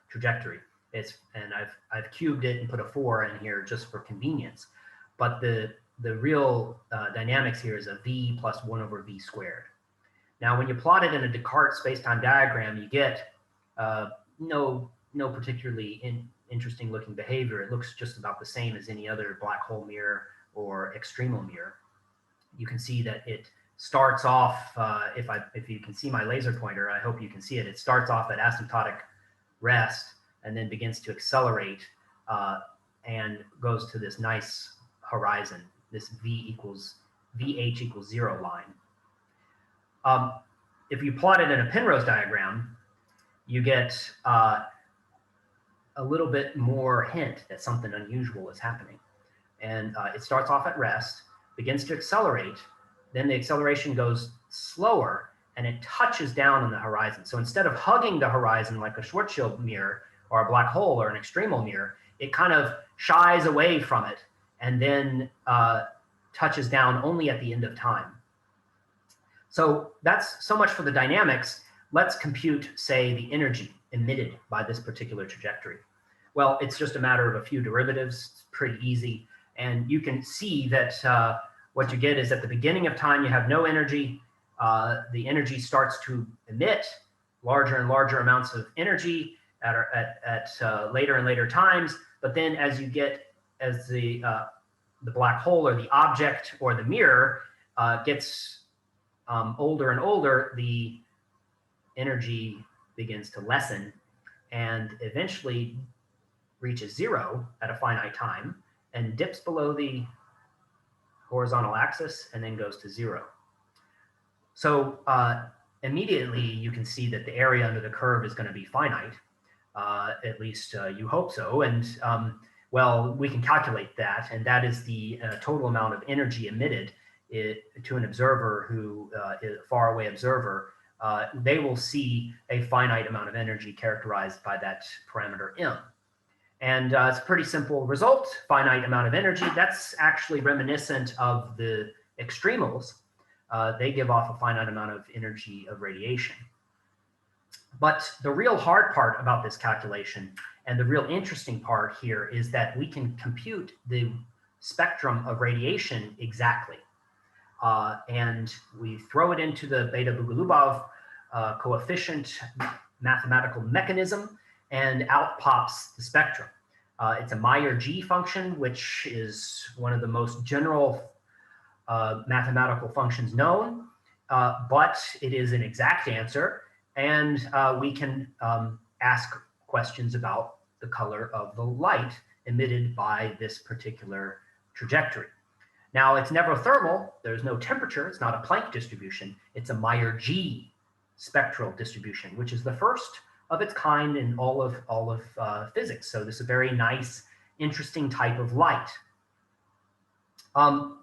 trajectory. And I've cubed it and put a 4 in here just for convenience. But the real dynamics here is a v plus 1 over v squared. Now, when you plot it in a Descartes spacetime diagram, you get no particularly interesting looking behavior. It looks just about the same as any other black hole mirror or extremal mirror. You can see that it starts off, if you can see my laser pointer, I hope you can see it. It starts off at asymptotic rest and then begins to accelerate and goes to this nice horizon, this VH equals 0 line. If you plot it in a Penrose diagram, you get a little bit more hint that something unusual is happening. And it starts off at rest, begins to accelerate, then the acceleration goes slower and it touches down on the horizon. So instead of hugging the horizon like a Schwarzschild mirror or a black hole or an extremal mirror, it kind of shies away from it and then touches down only at the end of time. So that's so much for the dynamics. Let's compute, say, the energy emitted by this particular trajectory. Well, it's just a matter of a few derivatives. It's pretty easy. And you can see that what you get is at the beginning of time, you have no energy. The energy starts to emit larger and larger amounts of energy at later and later times. But then as the black hole or the object or the mirror gets older and older, the energy begins to lessen and eventually reaches 0 at a finite time and dips below the horizontal axis and then goes to 0. So immediately you can see that the area under the curve is going to be finite. At least you hope so. And well, we can calculate that, and that is the total amount of energy emitted to an observer who is a faraway observer. They will see a finite amount of energy characterized by that parameter m. And it's a pretty simple result, finite amount of energy. That's actually reminiscent of the extremals. They give off a finite amount of energy of radiation. But the real hard part about this calculation and the real interesting part here is that we can compute the spectrum of radiation exactly. And we throw it into the Beta-Bogoliubov coefficient mathematical mechanism, and out pops the spectrum. It's a Meyer-G function, which is one of the most general mathematical functions known, but it is an exact answer, and we can ask questions about the color of the light emitted by this particular trajectory. Now it's never thermal. There's no temperature. It's not a Planck distribution. It's a Meyer-G spectral distribution, which is the first of its kind in all of physics. So this is a very nice, interesting type of light.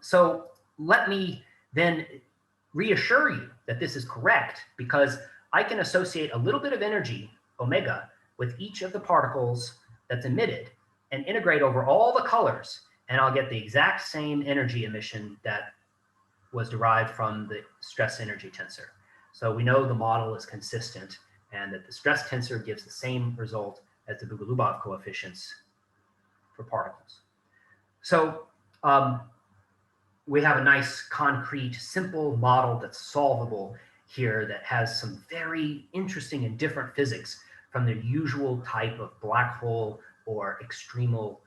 So let me then reassure you that this is correct, because I can associate a little bit of energy, omega, with each of the particles that's emitted and integrate over all the colors, and I'll get the exact same energy emission that was derived from the stress energy tensor. So we know the model is consistent and that the stress tensor gives the same result as the Bogoliubov coefficients for particles. So we have a nice, concrete, simple model that's solvable here that has some very interesting and different physics from the usual type of black hole or extremal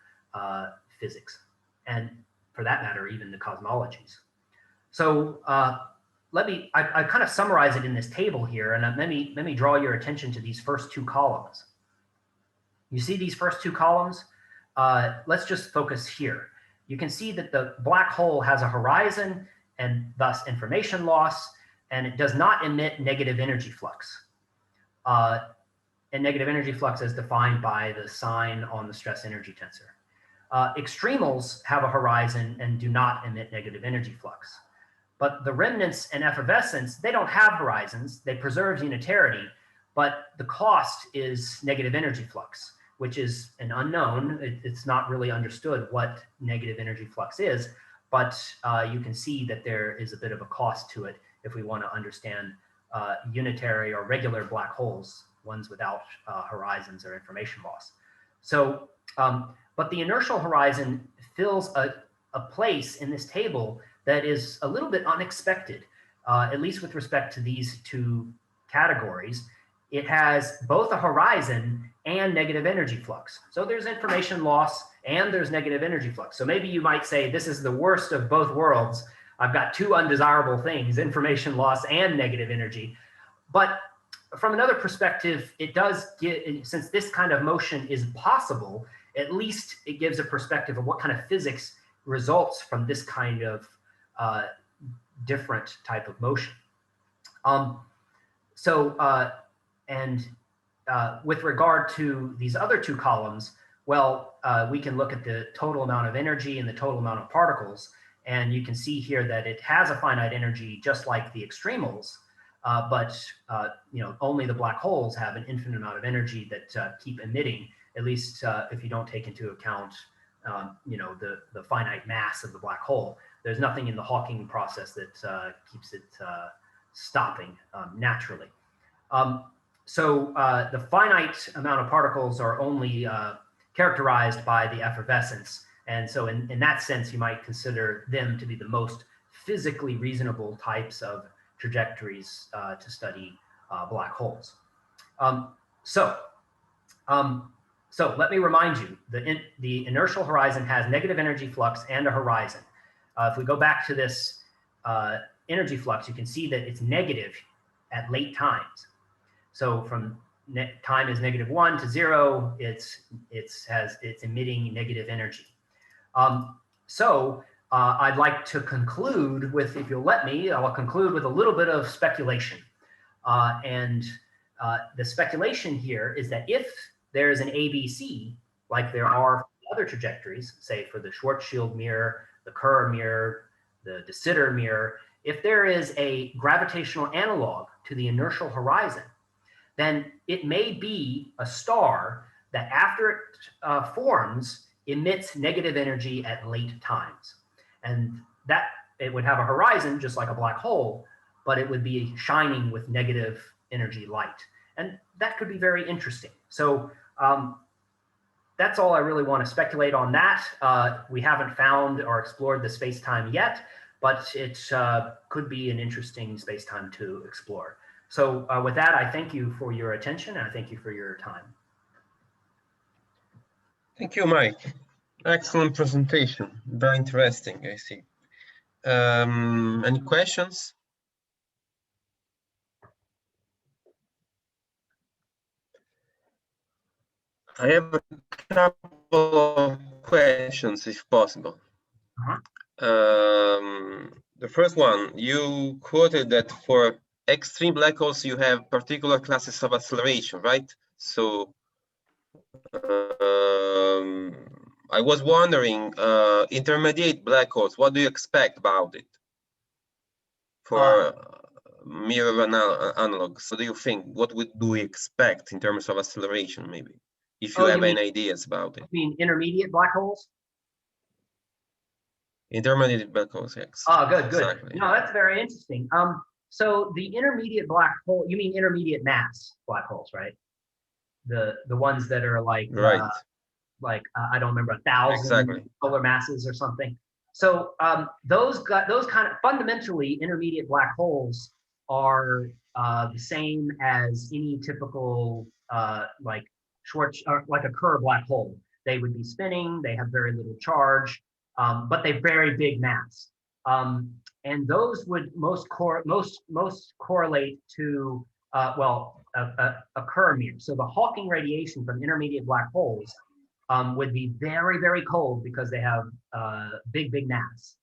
physics, and for that matter, even the cosmologies. So I kind of summarize it in this table here, and let me draw your attention to these first two columns. You see these first two columns? Let's just focus here. You can see that the black hole has a horizon and thus information loss, and it does not emit negative energy flux. And negative energy flux is defined by the sign on the stress energy tensor. Extremals have a horizon and do not emit negative energy flux. But the remnants and effervescence, they don't have horizons. They preserve unitarity, but the cost is negative energy flux, which is an unknown. It's not really understood what negative energy flux is, but you can see that there is a bit of a cost to it if we want to understand unitary or regular black holes, ones without horizons or information loss. So, but the inertial horizon fills a place in this table that is a little bit unexpected, at least with respect to these two categories. It has both a horizon and negative energy flux. So there's information loss and there's negative energy flux. So maybe you might say, this is the worst of both worlds. I've got two undesirable things, information loss and negative energy. But from another perspective, it does get, since this kind of motion is possible, at least it gives a perspective of what kind of physics results from this kind of different type of motion. With regard to these other two columns, well, we can look at the total amount of energy and the total amount of particles, and you can see here that it has a finite energy just like the extremals, but only the black holes have an infinite amount of energy that keep emitting, at least if you don't take into account the finite mass of the black hole. There's nothing in the Hawking process that keeps it stopping naturally. So the finite amount of particles are only characterized by the effervescence. And so in that sense, you might consider them to be the most physically reasonable types of trajectories to study black holes. So let me remind you, the inertial horizon has negative energy flux and a horizon. If we go back to this energy flux, you can see that it's negative at late times. So from time is -1 to 0, it's emitting negative energy. I'd like to conclude with, if you'll let me, I'll conclude with a little bit of speculation. The speculation here is that if there is an ABC, like there are other trajectories, say for the Schwarzschild mirror, the Kerr mirror, the de Sitter mirror, if there is a gravitational analog to the inertial horizon, then it may be a star that after it forms, emits negative energy at late times. And that it would have a horizon just like a black hole, but it would be shining with negative energy light. And that could be very interesting. So that's all I really want to speculate on that. We haven't found or explored the space-time yet, but it could be an interesting space-time to explore. So with that, I thank you for your attention, and I thank you for your time. Thank you, Mike. Excellent presentation. Very interesting, I see. Any questions? I have a couple of questions, if possible. The first one, you quoted that for extreme black holes, you have particular classes of acceleration, right? So I was wondering, intermediate black holes, what do you expect about it? For mirror analogs, what do you think? What do we expect in terms of acceleration, maybe? If you have any ideas about it. I mean, intermediate black holes? Intermediate black holes, yes. Oh, good. Exactly. No, that's very interesting. So the intermediate black hole, you mean intermediate mass black holes, right? The ones that are like, right. I don't remember, 1,000 solar masses or something. So those kind of fundamentally intermediate black holes are the same as any typical like a Kerr black hole. They would be spinning. They have very little charge, but they very big mass. And those would most correlate to a Kerr mirror. So the Hawking radiation from intermediate black holes would be very, very cold because they have big mass.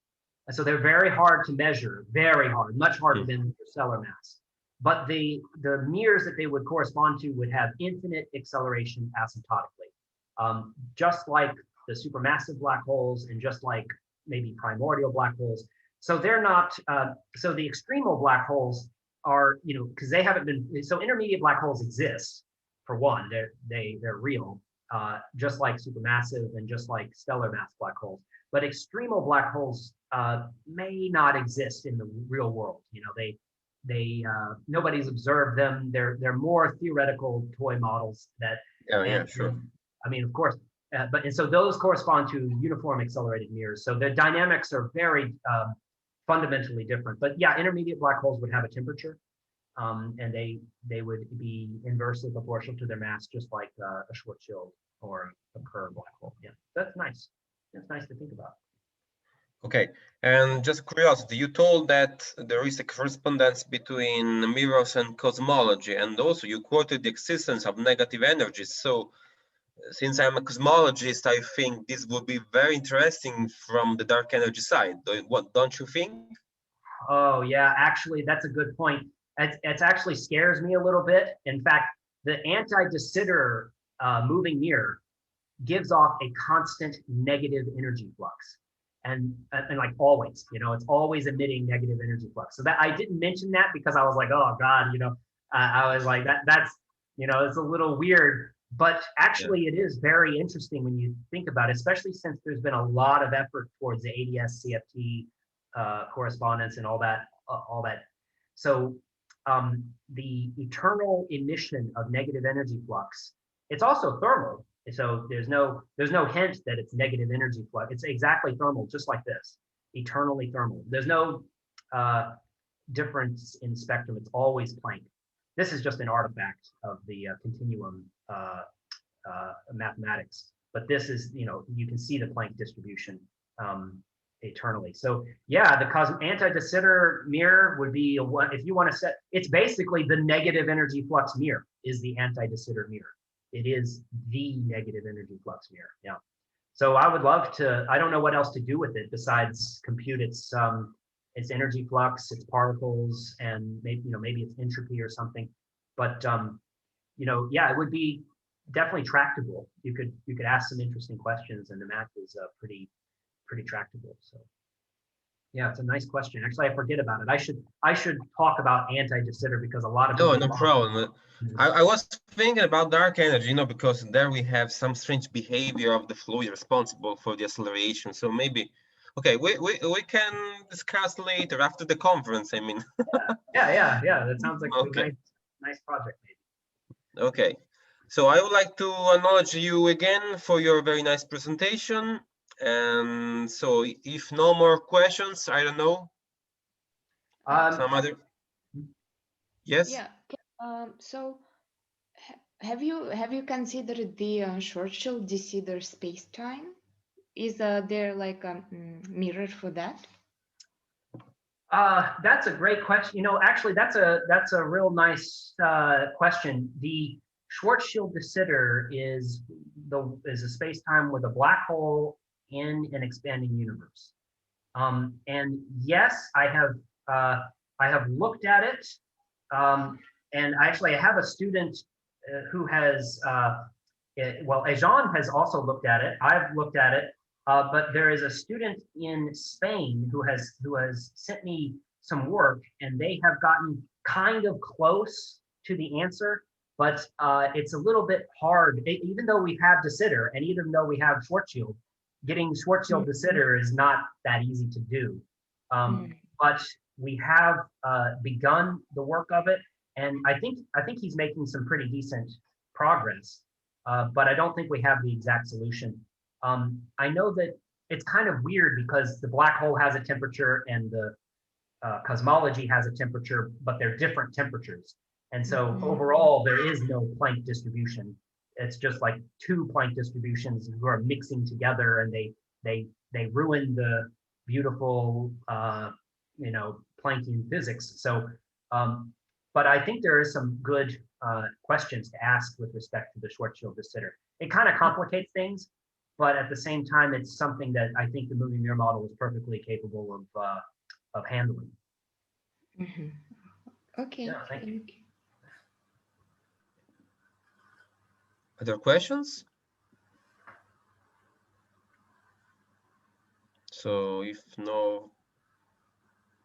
And so they're very hard to measure, very hard, much harder than stellar mass. But the mirrors that they would correspond to would have infinite acceleration asymptotically, just like the supermassive black holes and just like maybe primordial black holes. So they're not, so the extremal black holes are, because they haven't been, so intermediate black holes exist, for one, they're real, just like supermassive and just like stellar mass black holes. But extremal black holes may not exist in the real world. Nobody's observed them. They're more theoretical toy models that. Sure. I mean, of course, and so those correspond to uniform accelerated mirrors. So the dynamics are very fundamentally different. But yeah, intermediate black holes would have a temperature, and they would be inversely proportional to their mass, just like a Schwarzschild or a Kerr black hole. Yeah, that's nice. That's nice to think about. Okay, and just curiosity, you told that there is a correspondence between mirrors and cosmology, and also you quoted the existence of negative energies. So since I'm a cosmologist, I think this would be very interesting from the dark energy side. Don't you think? Oh yeah, actually, that's a good point. It actually scares me a little bit. In fact, the anti-de Sitter moving mirror gives off a constant negative energy flux. And like always, it's always emitting negative energy flux. So that I didn't mention that because I was like, oh God, I was like that's, it's a little weird, but actually it is very interesting when you think about it, especially since there's been a lot of effort towards the ADS CFT correspondence and all that. So the eternal emission of negative energy flux, it's also thermal. So there's no hint that it's negative energy flux. It's exactly thermal, just like this, eternally thermal. There's no difference in spectrum. It's always Planck. This is just an artifact of the continuum mathematics. But this is, you can see the Planck distribution eternally. So yeah, the anti-de Sitter mirror would be if you want to set, it's basically the negative energy flux mirror is the anti-de Sitter mirror. It is the negative energy flux mirror. Yeah. So I would love to, I don't know what else to do with it besides compute its energy flux, its particles, and maybe its entropy or something. But yeah, it would be definitely tractable. You could ask some interesting questions, and the math is pretty tractable. So yeah, it's a nice question. Actually, I forget about it. I should talk about anti-de Sitter because a lot of people. No problem. I was thinking about dark energy, because there we have some strange behavior of the fluid responsible for the acceleration. So maybe, okay, we can discuss later after the conference. I mean. Yeah. That sounds like a nice project, maybe. Okay, so I would like to acknowledge you again for your very nice presentation. And so, if no more questions, I don't know. Some other. Yes. Yeah. So, have you considered the Schwarzschild de Sitter space-time? Is there like a mirror for that? That's a great question. Actually, that's a real nice question. The Schwarzschild de Sitter is a space-time with a black hole in an expanding universe. And yes, I have looked at it. And actually, I have a student who has, well, Ejan has also looked at it. I've looked at it, but there is a student in Spain who has sent me some work, and they have gotten kind of close to the answer, but it's a little bit hard. Even though we have de Sitter, and even though we have Schwarzschild, getting Schwarzschild de Sitter is not that easy to do. But we have begun the work of it, and I think he's making some pretty decent progress. But I don't think we have the exact solution. I know that it's kind of weird because the black hole has a temperature and the cosmology has a temperature, but they're different temperatures. And so overall, there is no Planck distribution. It's just like two Planck distributions who are mixing together, and they ruin the beautiful Planckian physics. So, but I think there is some good questions to ask with respect to the Schwarzschild de Sitter. It kind of complicates things, but at the same time, it's something that I think the moving mirror model is perfectly capable of handling. Okay. Yeah, thank you. Other questions? So if no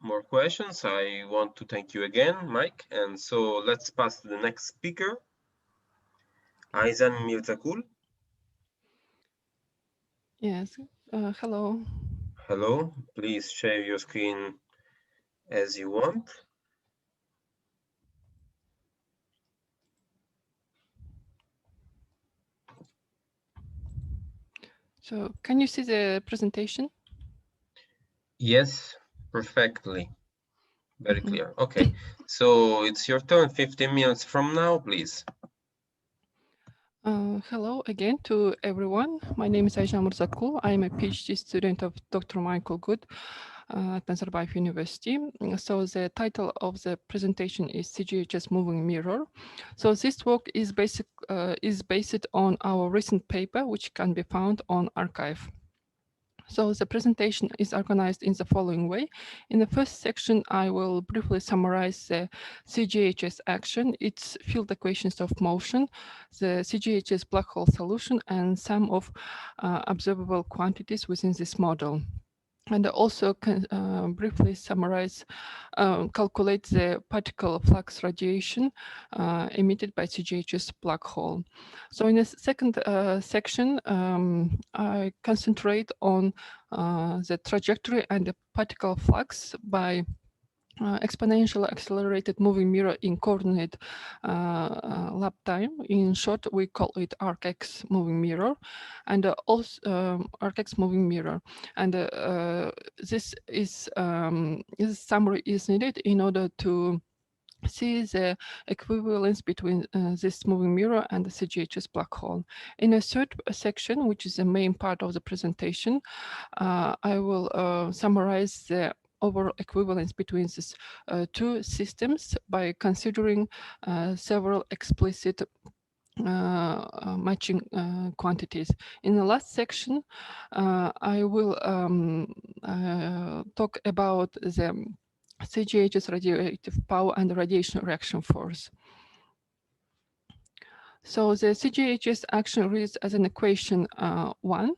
more questions, I want to thank you again, Mike. And so let's pass to the next speaker, Aizan Mirzakul. Yes, hello. Hello, please share your screen as you want. So can you see the presentation? Yes, perfectly. Very clear. Okay, so it's your turn, 15 minutes from now, please. Hello again to everyone. My name is Aizan Mirzakul. I am a PhD student of Dr. Michael Good at Nazarbayev University. So the title of the presentation is CGHS Moving Mirror. So this work is based on our recent paper, which can be found on arXiv. So the presentation is organized in the following way. In the first section, I will briefly summarize the CGHS action, its field equations of motion, the CGHS black hole solution, and some of observable quantities within this model. And also can briefly summarize, calculate the particle flux radiation emitted by CGHS black hole. So in the second section, I concentrate on the trajectory and the particle flux by exponential accelerated moving mirror in coordinate lap time. In short, we call it ArcX moving mirror, and also ArcX moving mirror. And this summary is needed in order to see the equivalence between this moving mirror and the CGHS black hole. In a third section, which is the main part of the presentation, I will summarize the overall equivalence between these two systems by considering several explicit matching quantities. In the last section, I will talk about the CGHS radioactive power and radiation reaction force. So the CGHS action reads as an equation 1.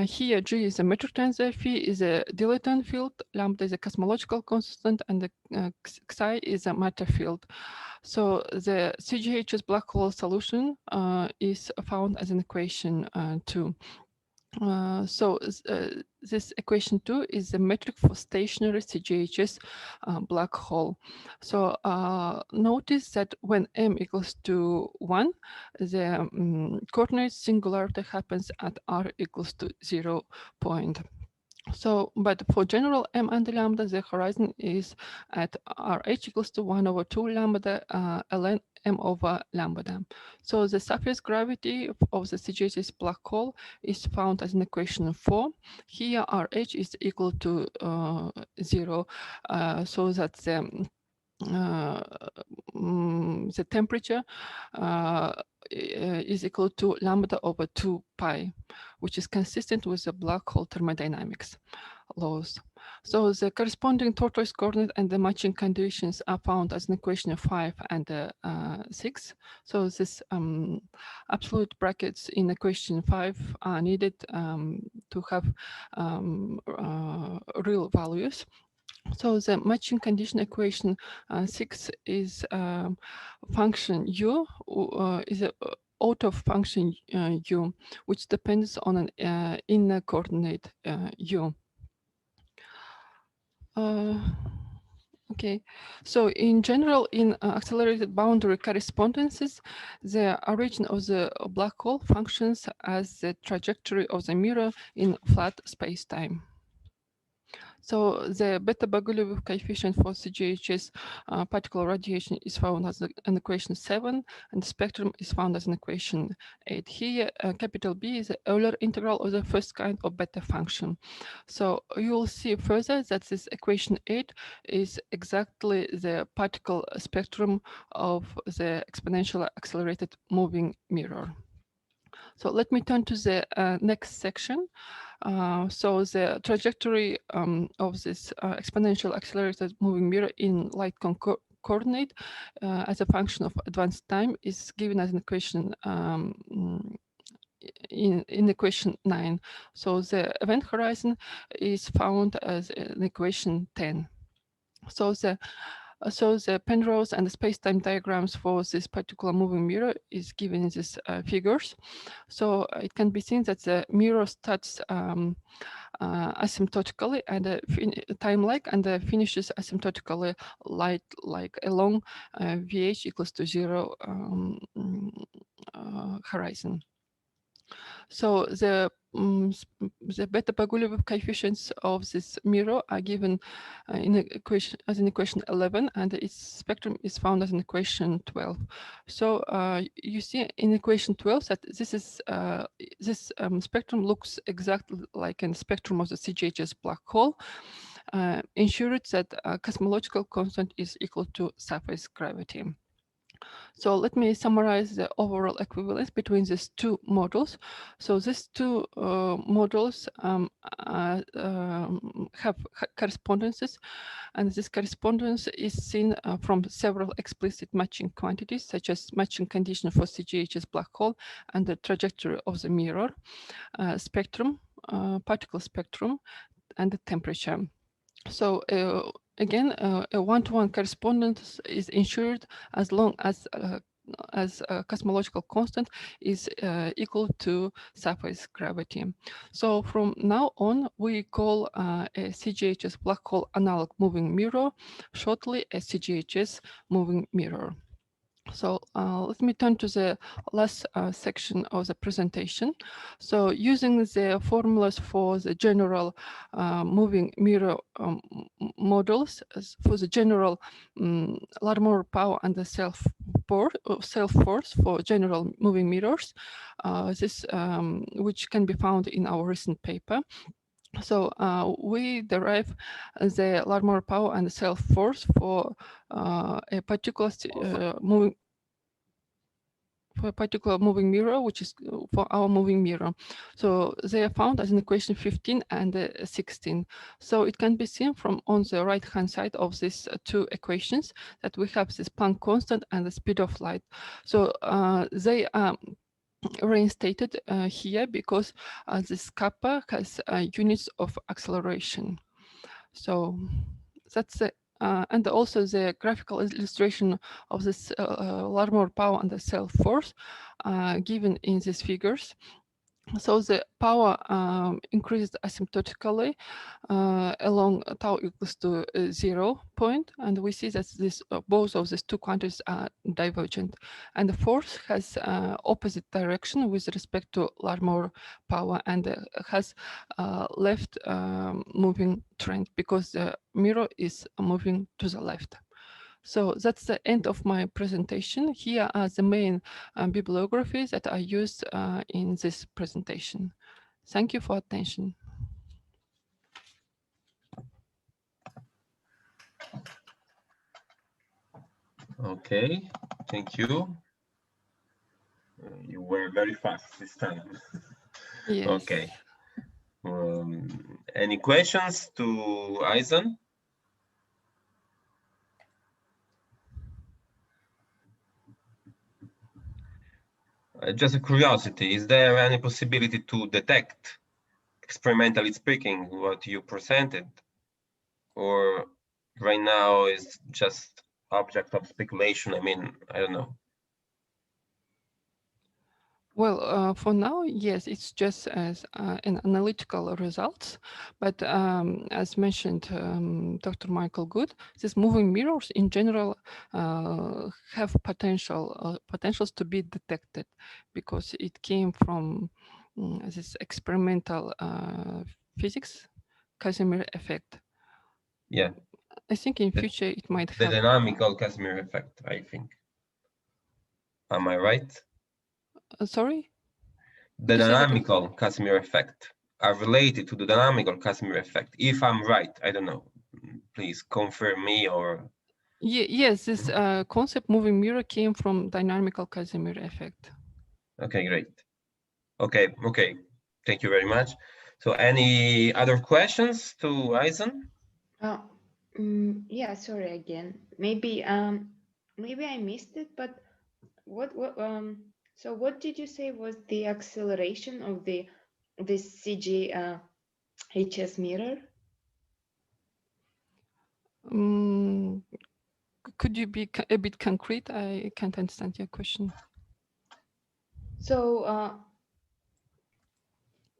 Here, G is a metric tensor, phi is a dilaton field, lambda is a cosmological constant, and the psi is a matter field. So the CGHS black hole solution is found as an equation 2. This equation 2 is the metric for stationary CGHS black hole. So notice that when m equals to 1, the coordinate singularity happens at r equals to 0 point. So, but for general m and lambda, the horizon is at RH equals to 1/2 lambda ln m over lambda. So the surface gravity of the CGHS black hole is found as an equation 4. Here RH is equal to 0, so that the temperature is equal to lambda over 2 pi, which is consistent with the black hole thermodynamics. laws. So the corresponding tortoise coordinate and the matching conditions are found as in equation 5 and 6. So this absolute brackets in equation 5 are needed to have real values. So the matching condition equation 6 is function u is a out of function u, which depends on an inner coordinate u. Okay, so in general, in accelerated boundary correspondences, the origin of the black hole functions as the trajectory of the mirror in flat space-time. So the beta-Bogoliubov coefficient for CGHS particle radiation is found as an equation 7, and the spectrum is found as an equation 8. Here, capital B is the Euler integral of the first kind of beta function. So you will see further that this equation 8 is exactly the particle spectrum of the exponentially accelerated moving mirror. So let me turn to the next section. So the trajectory of this exponential accelerated moving mirror in light coordinate as a function of advanced time is given as an equation in equation 9. So the event horizon is found as an equation 10. So the Penrose and the space-time diagrams for this particular moving mirror is given in these figures. So it can be seen that the mirror starts asymptotically and time-like and finishes asymptotically like along VH equals to 0 horizon. So the beta-Bogoliubov coefficients of this mirror are given in equation as an equation 11, and its spectrum is found as an equation 12. So you see in equation 12 that this is this spectrum looks exactly like a spectrum of the CGHS black hole, ensured that cosmological constant is equal to surface gravity. So let me summarize the overall equivalence between these two models. So these two models have correspondences, and this correspondence is seen from several explicit matching quantities, such as matching condition for CGHS black hole and the trajectory of the mirror, spectrum, particle spectrum, and the temperature. So again, a one-to-one correspondence is ensured as long as a cosmological constant is equal to surface gravity. So from now on, we call a CGHS black hole analog moving mirror shortly a CGHS moving mirror. So let me turn to the last section of the presentation. So using the formulas for the general moving mirror models for the general Larmor power and the self force for general moving mirrors, this which can be found in our recent paper. So we derive the Larmor power and the self force for a particular moving mirror, which is for our moving mirror. So they are found as in equation 15 and 16. So it can be seen from on the right hand side of these two equations that we have this Planck constant and the speed of light. So they are reinstated here because this kappa has units of acceleration. So that's the and also the graphical illustration of this Larmor power and the self force given in these figures. So the power increased asymptotically along tau equals to 0 point, and we see that this both of these two quantities are divergent, and the force has opposite direction with respect to Larmor power and has left moving trend because the mirror is moving to the left. So that's the end of my presentation. Here are the main bibliographies that I used in this presentation. Thank you for attention. Okay, thank you. You were very fast this time. Yes. Okay. Any questions to Aizen? Just a curiosity, is there any possibility to detect, experimentally speaking, what you presented? Or right now is just object of speculation? I mean, I don't know. Well, for now, yes, it's just as an analytical results. But as mentioned, Dr. Michael Good, these moving mirrors in general have potentials to be detected because it came from this experimental physics, Casimir effect. Yeah. I think in future it might the have dynamical Casimir effect, I think. Am I right? Sorry? The dynamical Casimir effect are related to the dynamical Casimir effect. If I'm right, I don't know. Please confirm me or. Yes, this concept moving mirror came from dynamical Casimir effect. Okay, great. Okay. Thank you very much. So any other questions to Aizen? Yeah, sorry again. Maybe I missed it, but so what did you say was the acceleration of this CG HS mirror? Could you be a bit concrete? I can't understand your question. So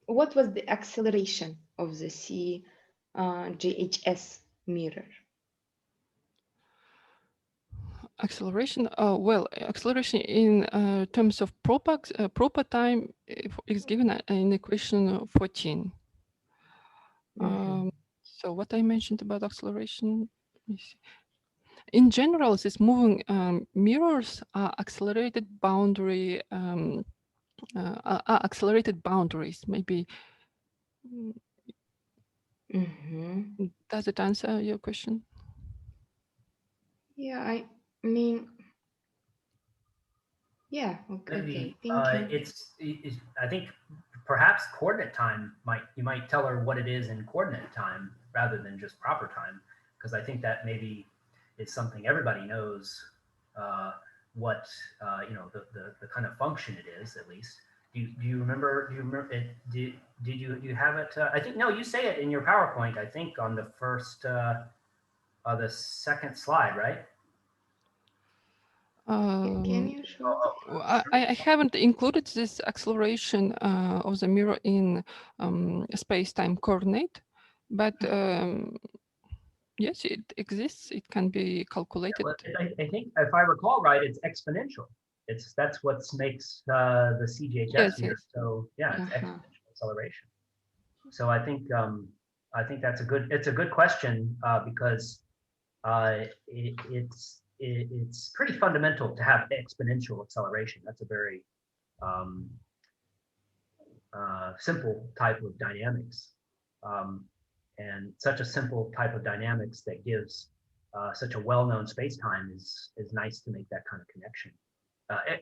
what was the acceleration of the GHS mirror? Acceleration? Well, acceleration in terms of proper time is given in equation 14. So what I mentioned about acceleration, let me see. In general, these moving mirrors are accelerated boundary, accelerated boundaries. Maybe. Does it answer your question? Yeah, I mean, yeah. Okay. Thank you. I think perhaps coordinate time you might tell her what it is in coordinate time rather than just proper time, because I think that maybe it's something everybody knows what the kind of function it is, at least. Do you remember it? Did you have it? I think no, you say it in your PowerPoint. I think on the first the second slide, right? Can you show? I haven't included this acceleration of the mirror in space-time coordinate, but yes, it exists. It can be calculated. Yeah, I think if I recall right, it's exponential. That's what makes the CGHS mirror. Yes. So yeah, it's exponential acceleration. So I think that's a good question because it's pretty fundamental to have exponential acceleration. That's a very simple type of dynamics, and such a simple type of dynamics that gives such a well-known space-time is nice to make that kind of connection.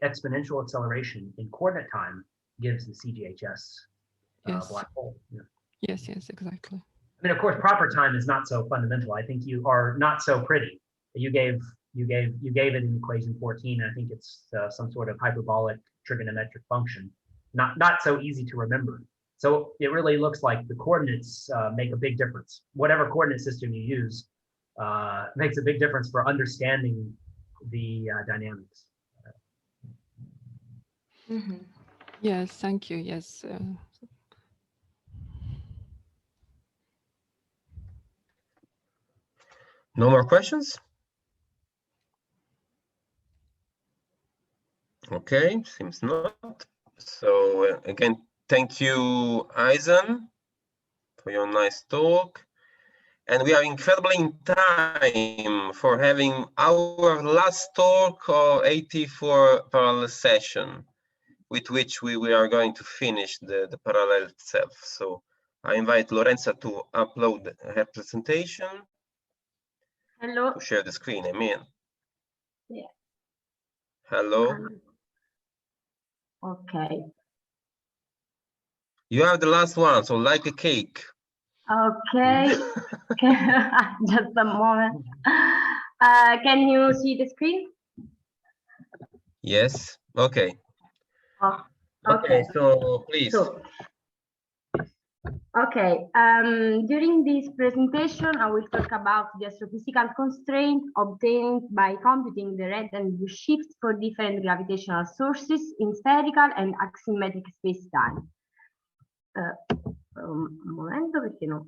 Exponential acceleration in coordinate time gives the CGHS black hole. Yeah. Yes, exactly. I mean, of course, proper time is not so fundamental. I think you are not so pretty. You gave it in equation 14. I think it's some sort of hyperbolic trigonometric function. Not so easy to remember. So it really looks like the coordinates make a big difference. Whatever coordinate system you use makes a big difference for understanding the dynamics. Yes, thank you. Yes. No more questions? Okay, seems not. So again, thank you, Aizen, for your nice talk. And we are incredibly in time for having our last talk of AT4 parallel session, with which we are going to finish the parallel itself. So I invite Lorenza to upload her presentation. Hello. To share the screen, I mean. Yeah. Hello. Okay. You are the last one, so like a cake. Okay. Just a moment. Can you see the screen? Yes. Okay. Oh, Okay. So please. So, okay, during this presentation, I will talk about the astrophysical constraint obtained by computing the red and blue shifts for different gravitational sources in spherical and axisymmetric space-time. Un momento perché no.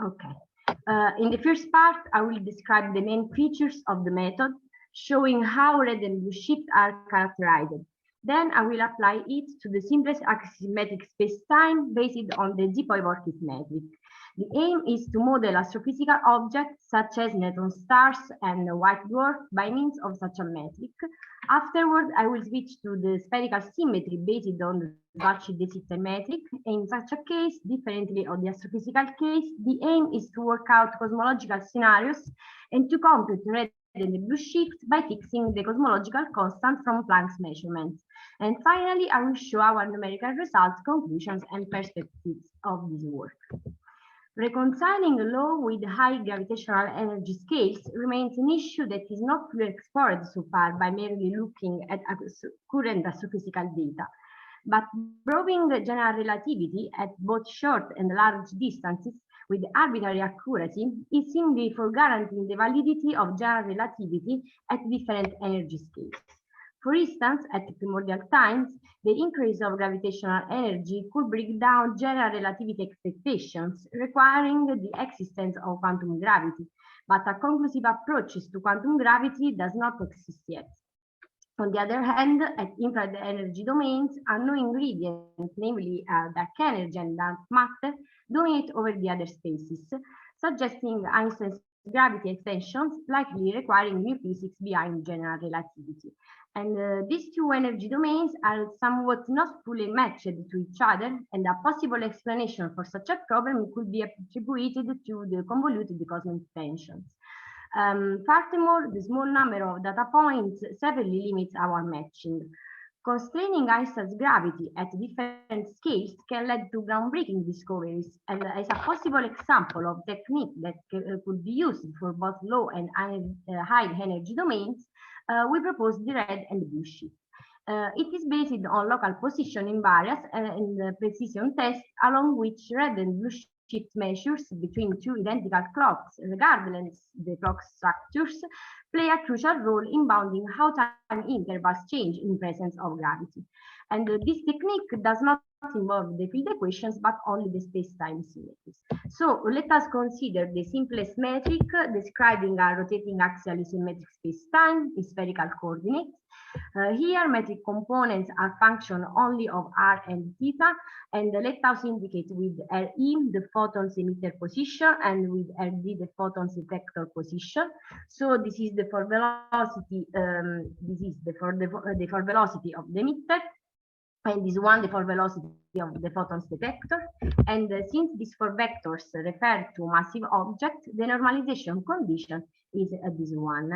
Okay. In the first part, I will describe the main features of the method, showing how red and blue shifts are characterized. Then I will apply it to the simplest axisymmetric space-time based on the Diploid-Vorkis metric. The aim is to model astrophysical objects such as neutron stars and white dwarf by means of such a metric. Afterward, I will switch to the spherical symmetry based on the de Sitter metric. In such a case, differently on the astrophysical case, the aim is to work out cosmological scenarios and to compute red and the blue shifts by fixing the cosmological constant from Planck's measurements. And finally, I will show our numerical results, conclusions, and perspectives of this work. Reconciling low with high gravitational energy scales remains an issue that is not fully explored so far by merely looking at current astrophysical data. But probing general relativity at both short and large distances with arbitrary accuracy is simply for guaranteeing the validity of general relativity at different energy scales. For instance, at primordial times, the increase of gravitational energy could break down general relativity expectations, requiring the existence of quantum gravity, but a conclusive approach to quantum gravity does not exist yet. On the other hand, at infrared energy domains, unknown ingredients, namely dark energy and dark matter, dominate over the other spaces, suggesting Einstein's gravity extensions likely requiring new physics behind general relativity. And these two energy domains are somewhat not fully matched to each other, and a possible explanation for such a problem could be attributed to the convoluted cosmic tensions. Furthermore, the small number of data points severely limits our matching. Constraining Einstein's gravity at different scales can lead to groundbreaking discoveries, and as a possible example of technique that could be used for both low and high energy domains, we propose the red and blue shift. It is based on local position invariance and precision tests along which red and blue shift measures between two identical clocks, regardless the clock structures, play a crucial role in bounding how time intervals change in presence of gravity. And this technique does not involve the field equations, but only the space-time symmetries. So let us consider the simplest metric describing a rotating axially symmetric space-time in spherical coordinates. Here, metric components are function only of r and theta, and let us indicate with Re the photon's emitter position and with Rd the photon's detector position. So this is the for velocity. This is the for velocity of the emitter, and this one the for velocity of the photon's detector. And since these four vectors refer to massive objects, the normalization condition is this one.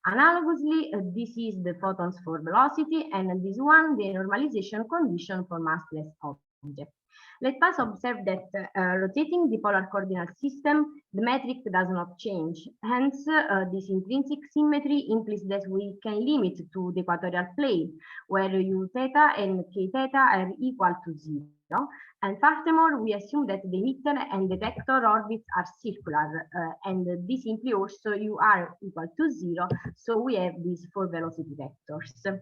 Analogously, this is the photons for velocity, and this one the normalization condition for massless objects. Let us observe that rotating the polar coordinate system, the metric does not change. Hence, this intrinsic symmetry implies that we can limit to the equatorial plane, where u theta and k theta are equal to 0. And furthermore, we assume that the emitter and detector orbits are circular, and this simply also u are equal to 0. So we have these four velocity vectors.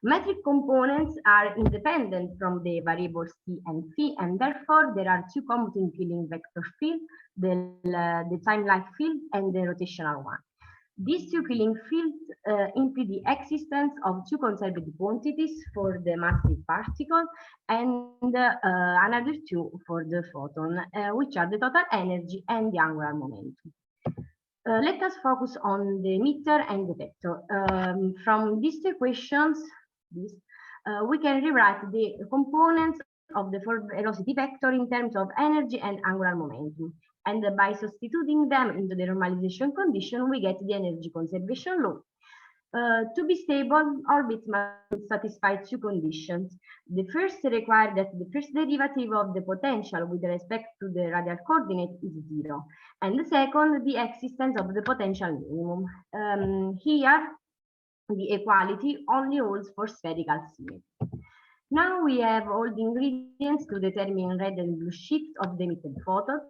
Metric components are independent from the variables t and phi, and therefore there are two commuting Killing vector field, the time-like field and the rotational one. These two Killing fields imply the existence of two conserved quantities for the massive particle and another two for the photon, which are the total energy and the angular momentum. Let us focus on the emitter and detector. From these two equations, we can rewrite the components of the velocity vector in terms of energy and angular momentum. And by substituting them into the normalization condition, we get the energy conservation law. To be stable, orbits must satisfy two conditions. The first requires that the first derivative of the potential with respect to the radial coordinate is 0. And the second, the existence of the potential minimum. Here, the equality only holds for spherical symmetry. Now we have all the ingredients to determine red and blue shifts of the emitted photon.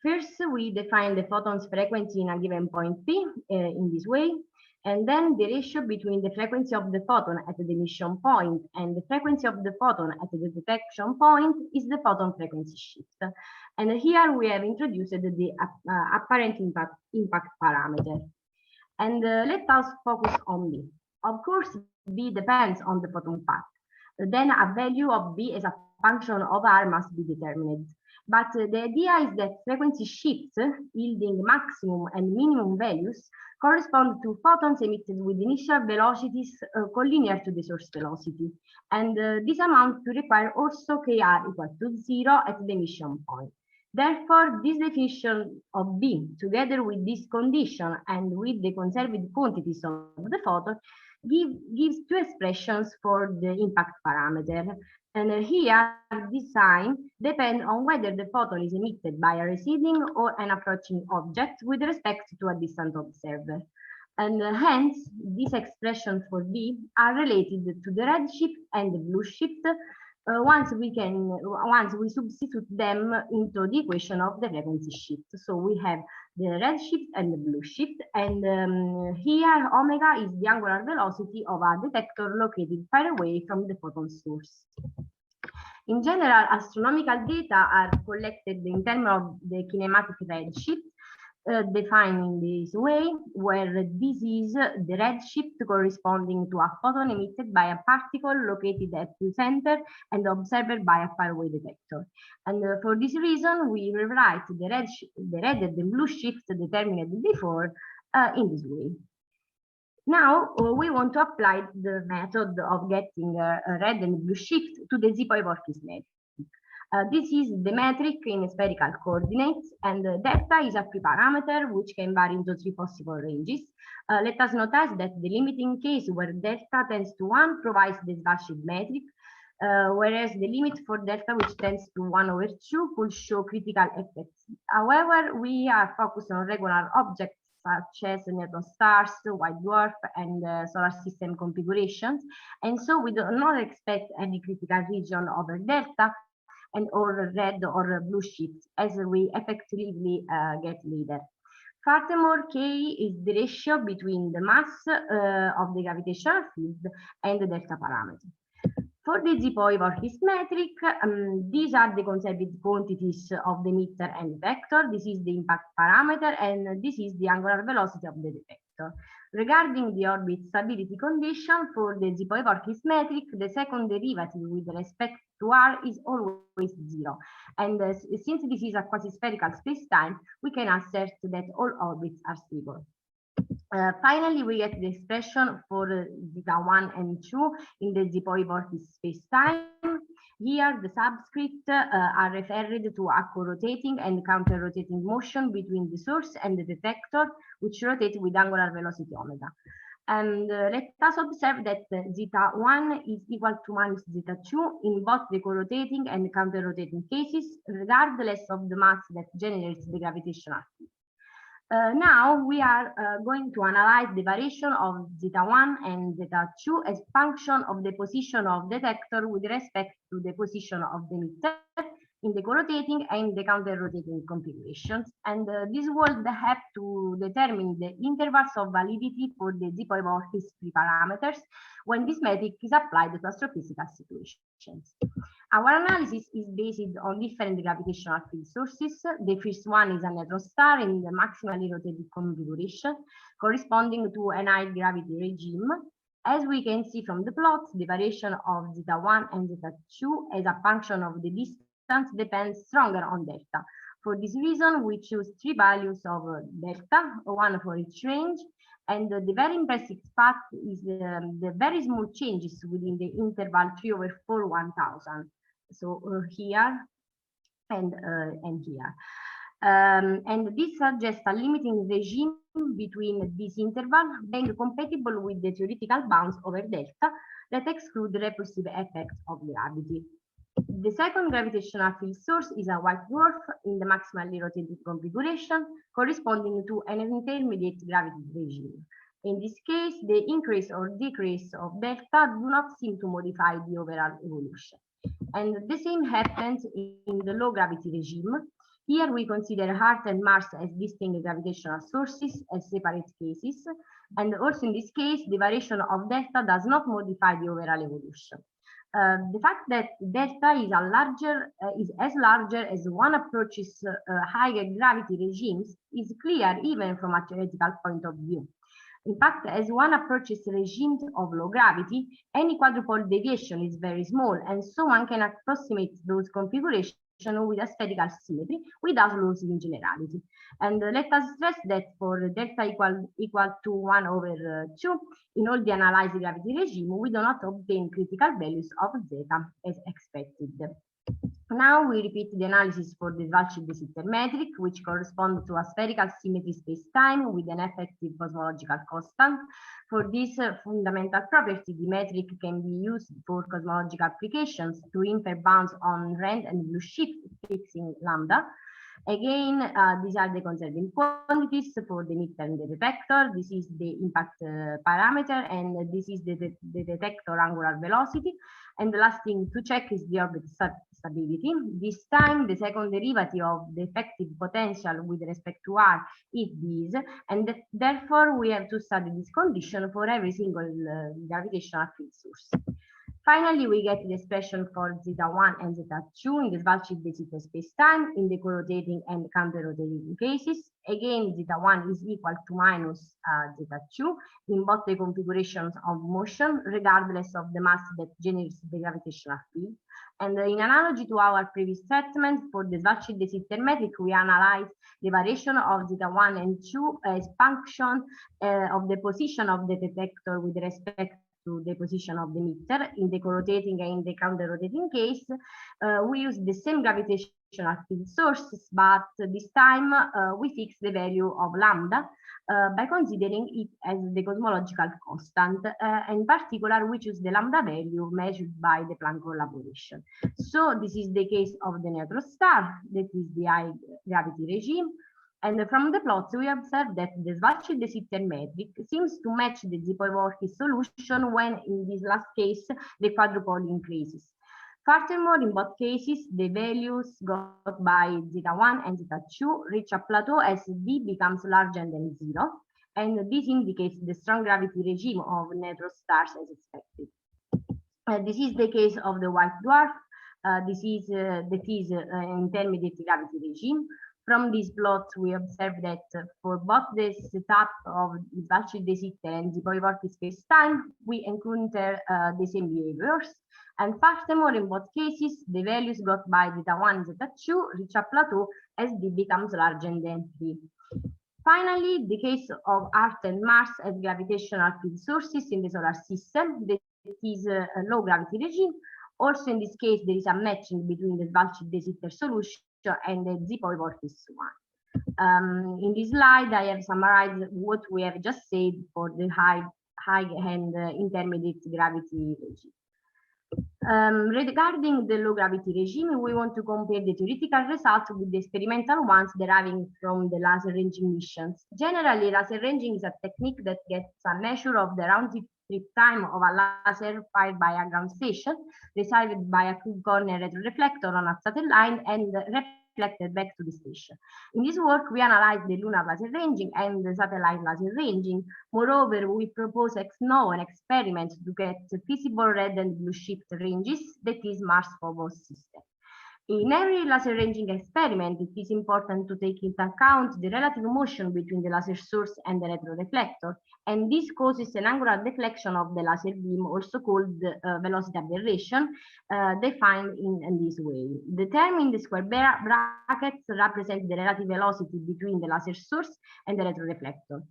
First, we define the photon's frequency in a given point P in this way, and then the ratio between the frequency of the photon at the emission point and the frequency of the photon at the detection point is the photon frequency shift. And here we have introduced the apparent impact parameter. And let us focus on B. Of course, B depends on the photon path. Then a value of B as a function of R must be determined. But the idea is that frequency shifts yielding maximum and minimum values correspond to photons emitted with initial velocities collinear to the source velocity. And this amount to require also Kr equal to 0 at the emission point. Therefore, this definition of B, together with this condition and with the conserved quantities of the photon, gives two expressions for the impact parameter. And here, this sign depends on whether the photon is emitted by a receding or an approaching object with respect to a distant observer. And hence, these expressions for B are related to the red shift and the blue shift once we substitute them into the equation of the frequency shift. So we have the red shift and the blue shift, and here omega is the angular velocity of a detector located far away from the photon source. In general, astronomical data are collected in terms of the kinematic redshift, defined in this way, where this is the redshift corresponding to a photon emitted by a particle located at the center and observed by a faraway detector. And for this reason, we rewrite the red and the blue shift determined before in this way. Now we want to apply the method of getting a red and blue shift to the Z-Poivorkis metric. This is the metric in spherical coordinates, and delta is a free parameter which can vary into three possible ranges. Let us notice that the limiting case where delta tends to 1 provides the Schwarzschild metric, whereas the limit for delta which tends to 1/2 could show critical effects. However, we are focused on regular objects such as neutron stars, white dwarf, and solar system configurations, and so we do not expect any critical region over delta and or red or blue shifts as we effectively get later. Furthermore, K is the ratio between the mass of the gravitational field and the delta parameter. For the Z-Poivorkis metric, these are the conserved quantities of the emitter and detector. This is the impact parameter, and this is the angular velocity of the detector. Regarding the orbit stability condition for the Z-Poivorkis metric, the second derivative with respect to R is always 0. And since this is a quasi-spherical spacetime, we can assert that all orbits are stable. Finally, we get the expression for zeta 1 and 2 in the Z-Poivorkis spacetime. Here, the subscripts are referred to a co-rotating and counter-rotating motion between the source and the detector, which rotate with angular velocity omega. And let us observe that zeta 1 is equal to minus zeta 2 in both the co-rotating and counter-rotating cases, regardless of the mass that generates the gravitational field. Now we are going to analyze the variation of zeta 1 and zeta 2 as function of the position of the detector with respect to the position of the emitter in the co-rotating and the counter-rotating configurations. And this would have to determine the intervals of validity for the Z-Poivorkis free parameters when this metric is applied to astrophysical situations. Our analysis is based on different gravitational field sources. The first one is a neutron star in the maximally rotated configuration, corresponding to an high gravity regime. As we can see from the plots, the variation of zeta 1 and zeta 2 as a function of the distance depends stronger on delta. For this reason, we choose three values of delta, one for each range, and the very impressive part is the very small changes within the interval 3/4 1000. So here and here. And this suggests a limiting regime between this interval being compatible with the theoretical bounds over delta that exclude the repulsive effects of gravity. The second gravitational field source is a white dwarf in the maximally rotated configuration corresponding to an intermediate gravity regime. In this case, the increase or decrease of delta do not seem to modify the overall evolution. And the same happens in the low gravity regime. Here we consider Earth and Mars as distinct gravitational sources as separate cases. And also in this case, the variation of delta does not modify the overall evolution. The fact that delta is as larger as one approaches higher gravity regimes is clear even from a theoretical point of view. In fact, as one approaches regimes of low gravity, any quadrupole deviation is very small, and so one can approximate those configurations with a spherical symmetry without losing generality. And let us stress that for delta equal to 1 over 2, in all the analyzed gravity regime, we do not obtain critical values of zeta as expected. Now we repeat the analysis for the Schwarzschild Sitter metric, which corresponds to a spherical symmetry space-time with an effective cosmological constant. For this fundamental property, the metric can be used for cosmological applications to infer bounds on rand and blue shift fixing lambda. Again, these are the conserving quantities for the emitter and the detector. This is the impact parameter, and this is the detector angular velocity. And the last thing to check is the orbit stability. This time, the second derivative of the effective potential with respect to r is this, and therefore we have to study this condition for every single gravitational field source. Finally, we get the expression for zeta1 and zeta2 in the Schwarzschild Sitter spacetime in the co-rotating and counter-rotating cases. Again, zeta1 is equal to minus zeta2 in both the configurations of motion, regardless of the mass that generates the gravitational field. And in analogy to our previous treatment, for the Schwarzschild Sitter metric, we analyze the variation of zeta1 and 2 as function of the position of the detector with respect to the position of the emitter. In the co-rotating and in the counter-rotating case, we use the same gravitational field sources, but this time we fix the value of lambda by considering it as the cosmological constant. In particular, we choose the lambda value measured by the Planck collaboration. So this is the case of the neutron star, that is the high gravity regime. And from the plots, we observe that the Schwarzschild Sitter metric seems to match the Zipovsky solution when, in this last case, the quadrupole increases. Furthermore, in both cases, the values got by zeta1 and zeta2 reach a plateau as d becomes larger than 0, and this indicates the strong gravity regime of neutron stars as expected. This is the case of the white dwarf. That is an intermediate gravity regime. From these plots, we observe that for both the setup of Schwarzschild Sitter and Zipovsky spacetime, we encounter the same behaviors. And furthermore, in both cases, the values got by zeta1 and zeta2 reach a plateau as d becomes larger than 3. Finally, the case of Earth and Mars as gravitational field sources in the solar system, that is a low gravity regime. Also, in this case, there is a matching between the Schwarzschild Sitter solution and the Zipovsky one. In this slide, I have summarized what we have just said for the high and intermediate gravity regime. Regarding the low gravity regime, we want to compare the theoretical results with the experimental ones deriving from the laser ranging missions. Generally, laser ranging is a technique that gets a measure of the round trip time of a laser fired by a ground station, received by a cube corner retroreflector on a satellite, and reflected back to the station. In this work, we analyze the lunar laser ranging and the satellite laser ranging. Moreover, we propose ex novo an experiment to get feasible red and blue shift ranges, that is Mars-Phobos system. In every laser ranging experiment, it is important to take into account the relative motion between the laser source and the retroreflector, and this causes an angular deflection of the laser beam, also called velocity aberration, defined in this way. The term in the square brackets represents the relative velocity between the laser source and the retroreflector.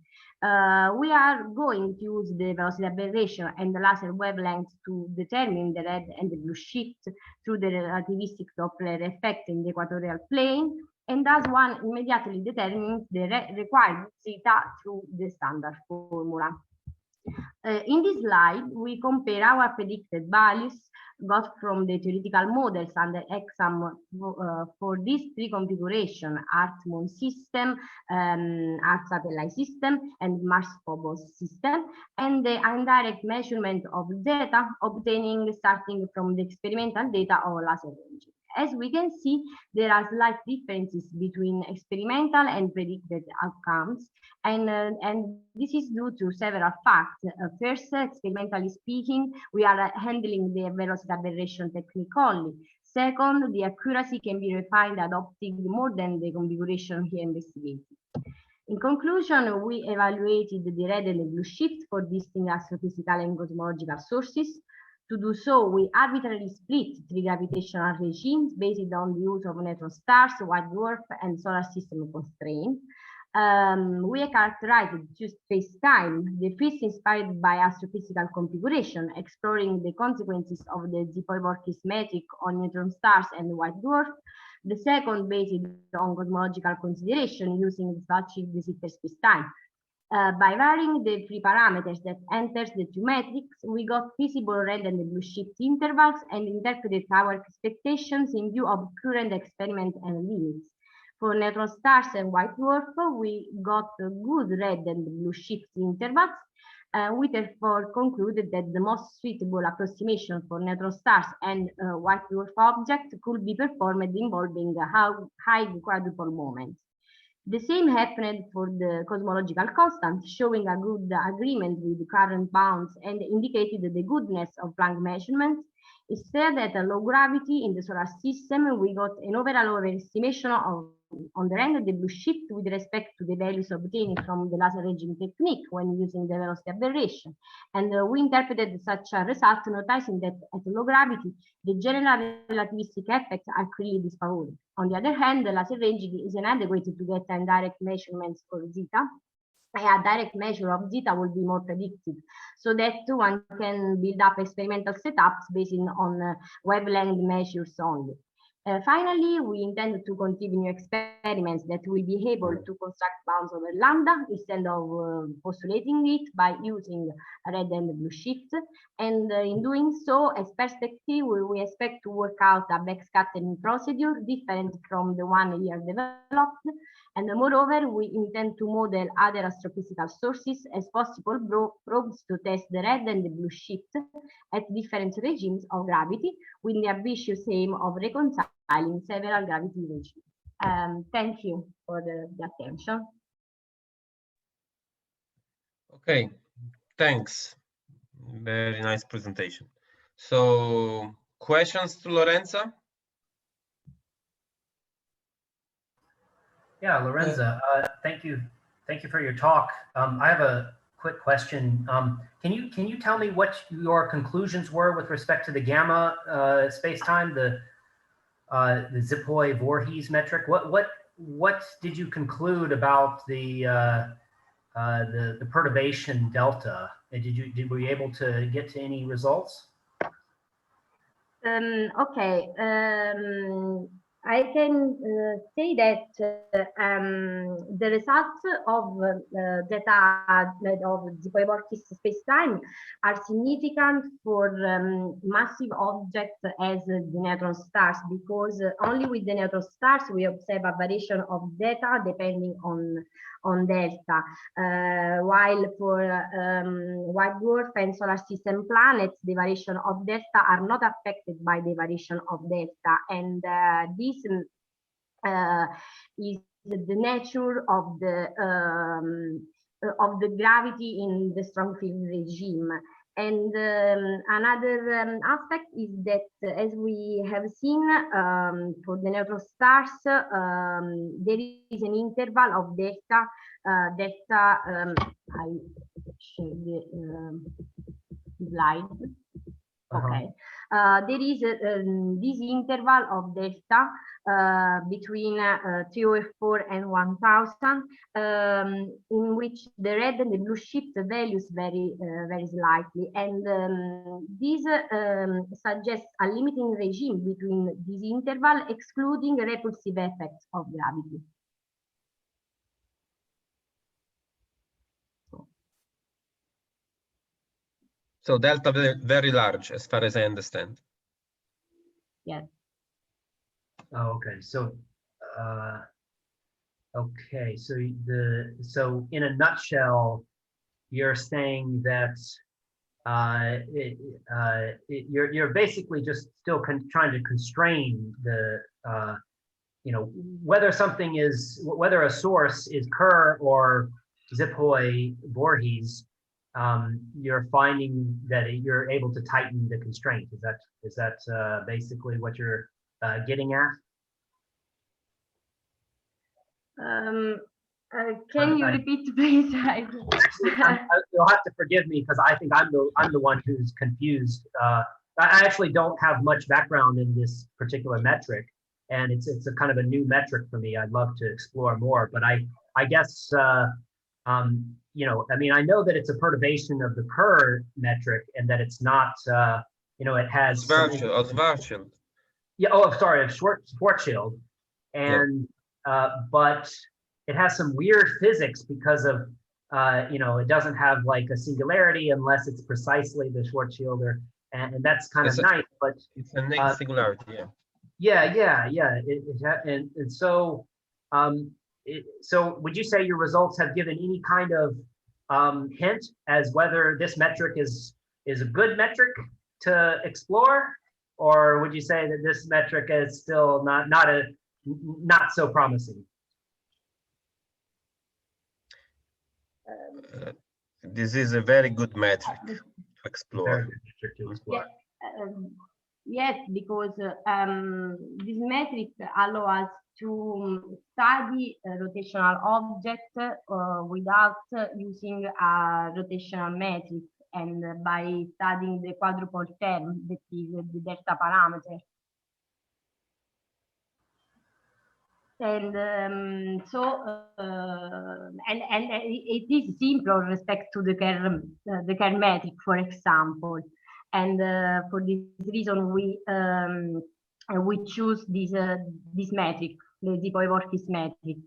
We are going to use the velocity aberration and the laser wavelength to determine the red and the blue shift through the relativistic Doppler effect in the equatorial plane. and thus one immediately determines the required zeta through the standard formula. In this slide, we compare our predicted values got from the theoretical models under exam for these three configurations: Earth-Moon system, Earth satellite system, and Mars-Phobos system, and the indirect measurement of zeta obtaining starting from the experimental data of laser ranging. As we can see, there are slight differences between experimental and predicted outcomes, and this is due to several facts. First, experimentally speaking, we are handling the velocity aberration technique only. Second, the accuracy can be refined adopting more than the configuration here investigated. In conclusion, we evaluated the red and the blue shift for distinct astrophysical and cosmological sources. To do so, we arbitrarily split three gravitational regimes based on the use of neutron stars, white dwarf, and solar system constraints. We characterized two space-time, the first inspired by astrophysical configuration, exploring the consequences of the Zipovy-Borkis metric on neutron stars and white dwarf. The second based on cosmological consideration using the de Sitter space-time. By varying the three parameters that enters the two metrics, we got feasible red and blue shift intervals and interpreted our expectations in view of current experiment and limits. For neutron stars and white dwarf, we got good red and blue shift intervals. We therefore concluded that the most suitable approximation for neutron stars and white dwarf objects could be performed involving high quadrupole moments. The same happened for the cosmological constant, showing a good agreement with the current bounds and indicated the goodness of Planck measurements. Instead, at a low gravity in the solar system, we got an overall overestimation of, on the end of the blue shift with respect to the values obtained from the laser ranging technique when using the velocity aberration. And we interpreted such a result, noticing that at low gravity, the general relativistic effects are clearly disfavored. On the other hand, the laser ranging is inadequate to get indirect measurements for zeta. A direct measure of zeta will be more predictive, so that one can build up experimental setups based on wavelength measures only. Finally, we intend to continue experiments that will be able to construct bounds over lambda instead of postulating it by using red and blue shift. And in doing so, as perspective, we expect to work out a backscattering procedure different from the one here developed. And moreover, we intend to model other astrophysical sources as possible probes to test the red and the blue shift at different regimes of gravity with the ambitious aim of reconciling several gravity regimes. Thank you for the attention. Okay, thanks. Very nice presentation. So, questions to Lorenza? Yeah, Lorenza, thank you for your talk. I have a quick question. Can you tell me what your conclusions were with respect to the gamma space-time, the Zipovy-Borkis metric? What did you conclude about the perturbation delta? Were you able to get to any results? Okay. I can say that the results of data of Zipovy-Borkis space-time are significant for massive objects as the neutron stars, because only with the neutron stars we observe a variation of data depending on delta, while for white dwarf and solar system planets, the variation of delta are not affected by the variation of delta, and this is the nature of the gravity in the strong field regime. And another aspect is that, as we have seen for the neutron stars, there is an interval of delta. I share the slide. Okay, there is this interval of delta between 304 and 1000, in which the red and the blue shift values very slightly, and this suggests a limiting regime between this interval, excluding repulsive effects of gravity. So delta very large, as far as I understand. Yes. Oh, okay. So, okay. So in a nutshell, you're saying that you're basically just still trying to constrain the whether a source is Kerr or Ziphoi Voorhees. You're finding that you're able to tighten the constraint. Is that basically what you're getting at? Can you repeat, please? You'll have to forgive me because I think I'm the one who's confused. I actually don't have much background in this particular metric, and it's a kind of a new metric for me. I'd love to explore more, but I guess I mean, I know that it's a perturbation of the Kerr metric and that it's not it has Schwarzschild. Yeah. Oh, I'm sorry, Schwarzschild, and but it has some weird physics because of it doesn't have like a singularity unless it's precisely the Schwarzschild, and that's kind of nice, but it's a negative singularity. Yeah. And so so would you say your results have given any kind of hint as whether this metric is a good metric to explore, or would you say that this metric is still not so promising? This is a very good metric to explore. Yes, because this metric allows us to study a rotational object without using a rotational metric, and by studying the quadrupole term, that is the delta parameter. And and it is simpler with respect to the Kerr metric, for example. And for this reason, we choose this metric, the Ziphoi-Voorhees metric,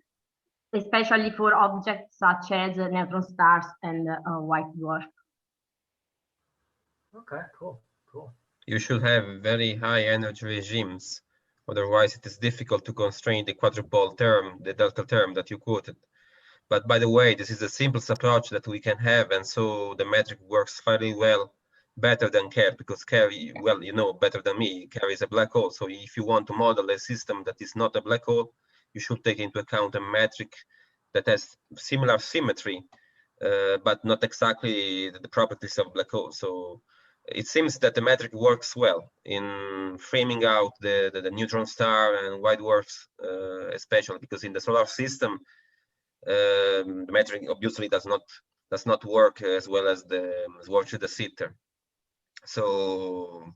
especially for objects such as neutron stars and white dwarf. Okay, cool. You should have very high energy regimes. Otherwise, it is difficult to constrain the quadrupole term, the delta term that you quoted. But by the way, this is the simplest approach that we can have, and so the metric works fairly well, better than Kerr, because Kerr, well, you know better than me, Kerr is a black hole. So if you want to model a system that is not a black hole, you should take into account a metric that has similar symmetry, but not exactly the properties of black holes. So it seems that the metric works well in framing out the neutron star and white dwarfs, especially because in the solar system, the metric obviously does not work as well as the Schwarzschild. So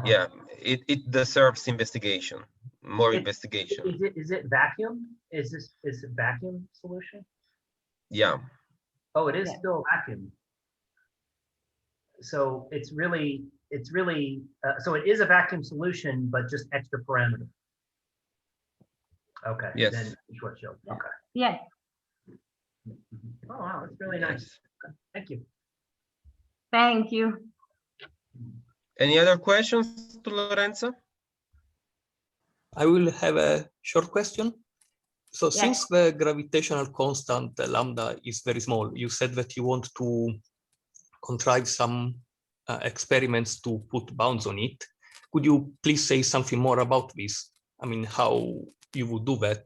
yeah, it deserves investigation, more investigation. Is it vacuum? Is it vacuum solution? Yeah. Oh, it is still vacuum. So it's really so it is a vacuum solution, but just extra parameter. Okay. Yes. Then Schwarzschild. Okay. Yes. Oh wow, that's really nice. Okay. Thank you. Thank you. Any other questions to Lorenzo? I will have a short question. So since the gravitational constant lambda is very small, you said that you want to contrive some experiments to put bounds on it. Could you please say something more about this? I mean, how you would do that?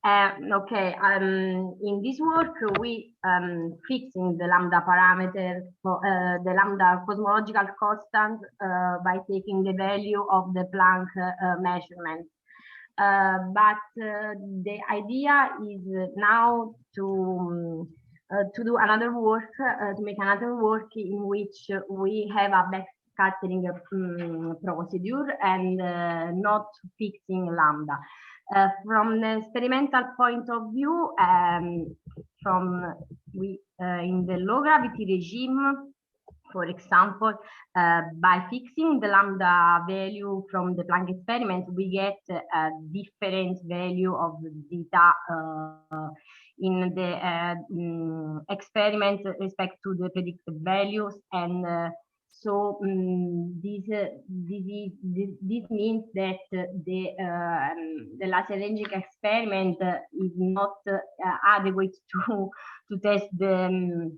Okay. In this work, we fixing the lambda parameter for the lambda cosmological constant by taking the value of the Planck measurement. But the idea is now to to do another work, to make another work in which we have a backscattering procedure and not fixing lambda. From the experimental point of view, in the low gravity regime, for example, by fixing the lambda value from the Planck experiment, we get a different value of zeta in the experiment respect to the predicted values, and so this means that the laser ranging experiment is not adequate to test the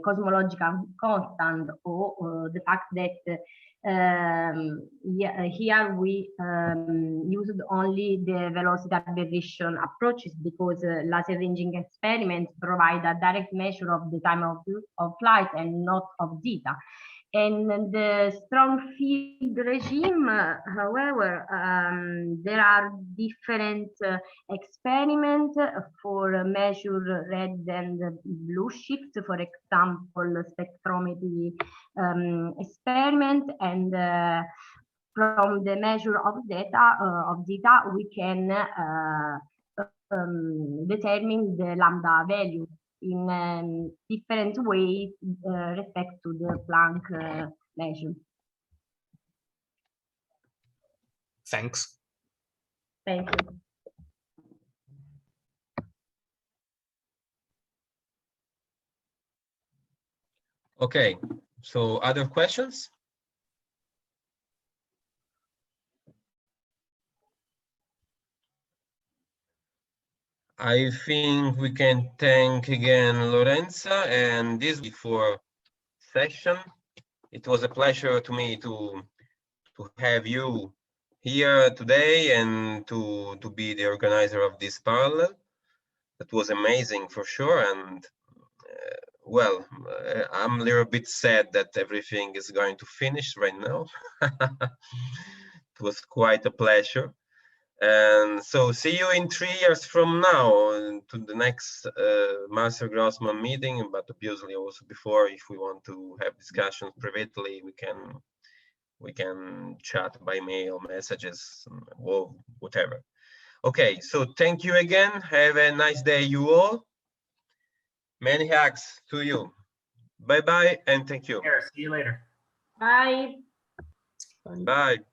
cosmological constant, or the fact that here we used only the velocity aberration approaches, because laser ranging experiments provide a direct measure of the time of flight and not of zeta. And the strong field regime, however, there are different experiments for measure red and blue shift, for example, spectrometry experiment, and from the measure of zeta, we can determine the lambda value in different ways respect to the Planck measure. Thanks. Thank you. Okay, so other questions? I think we can thank again Lorenza and this before session. It was a pleasure to me to have you here today and to be the organizer of this parallel. That was amazing for sure, and well, I'm a little bit sad that everything is going to finish right now. It was quite a pleasure. And so see you in 3 years from now to the next Master Grossman meeting, but obviously also before, if we want to have discussions privately, we can chat by mail, messages, or whatever. Okay, so thank you again. Have a nice day, you all. Many hugs to you. Bye-bye, and thank you. See you later. Bye. Bye.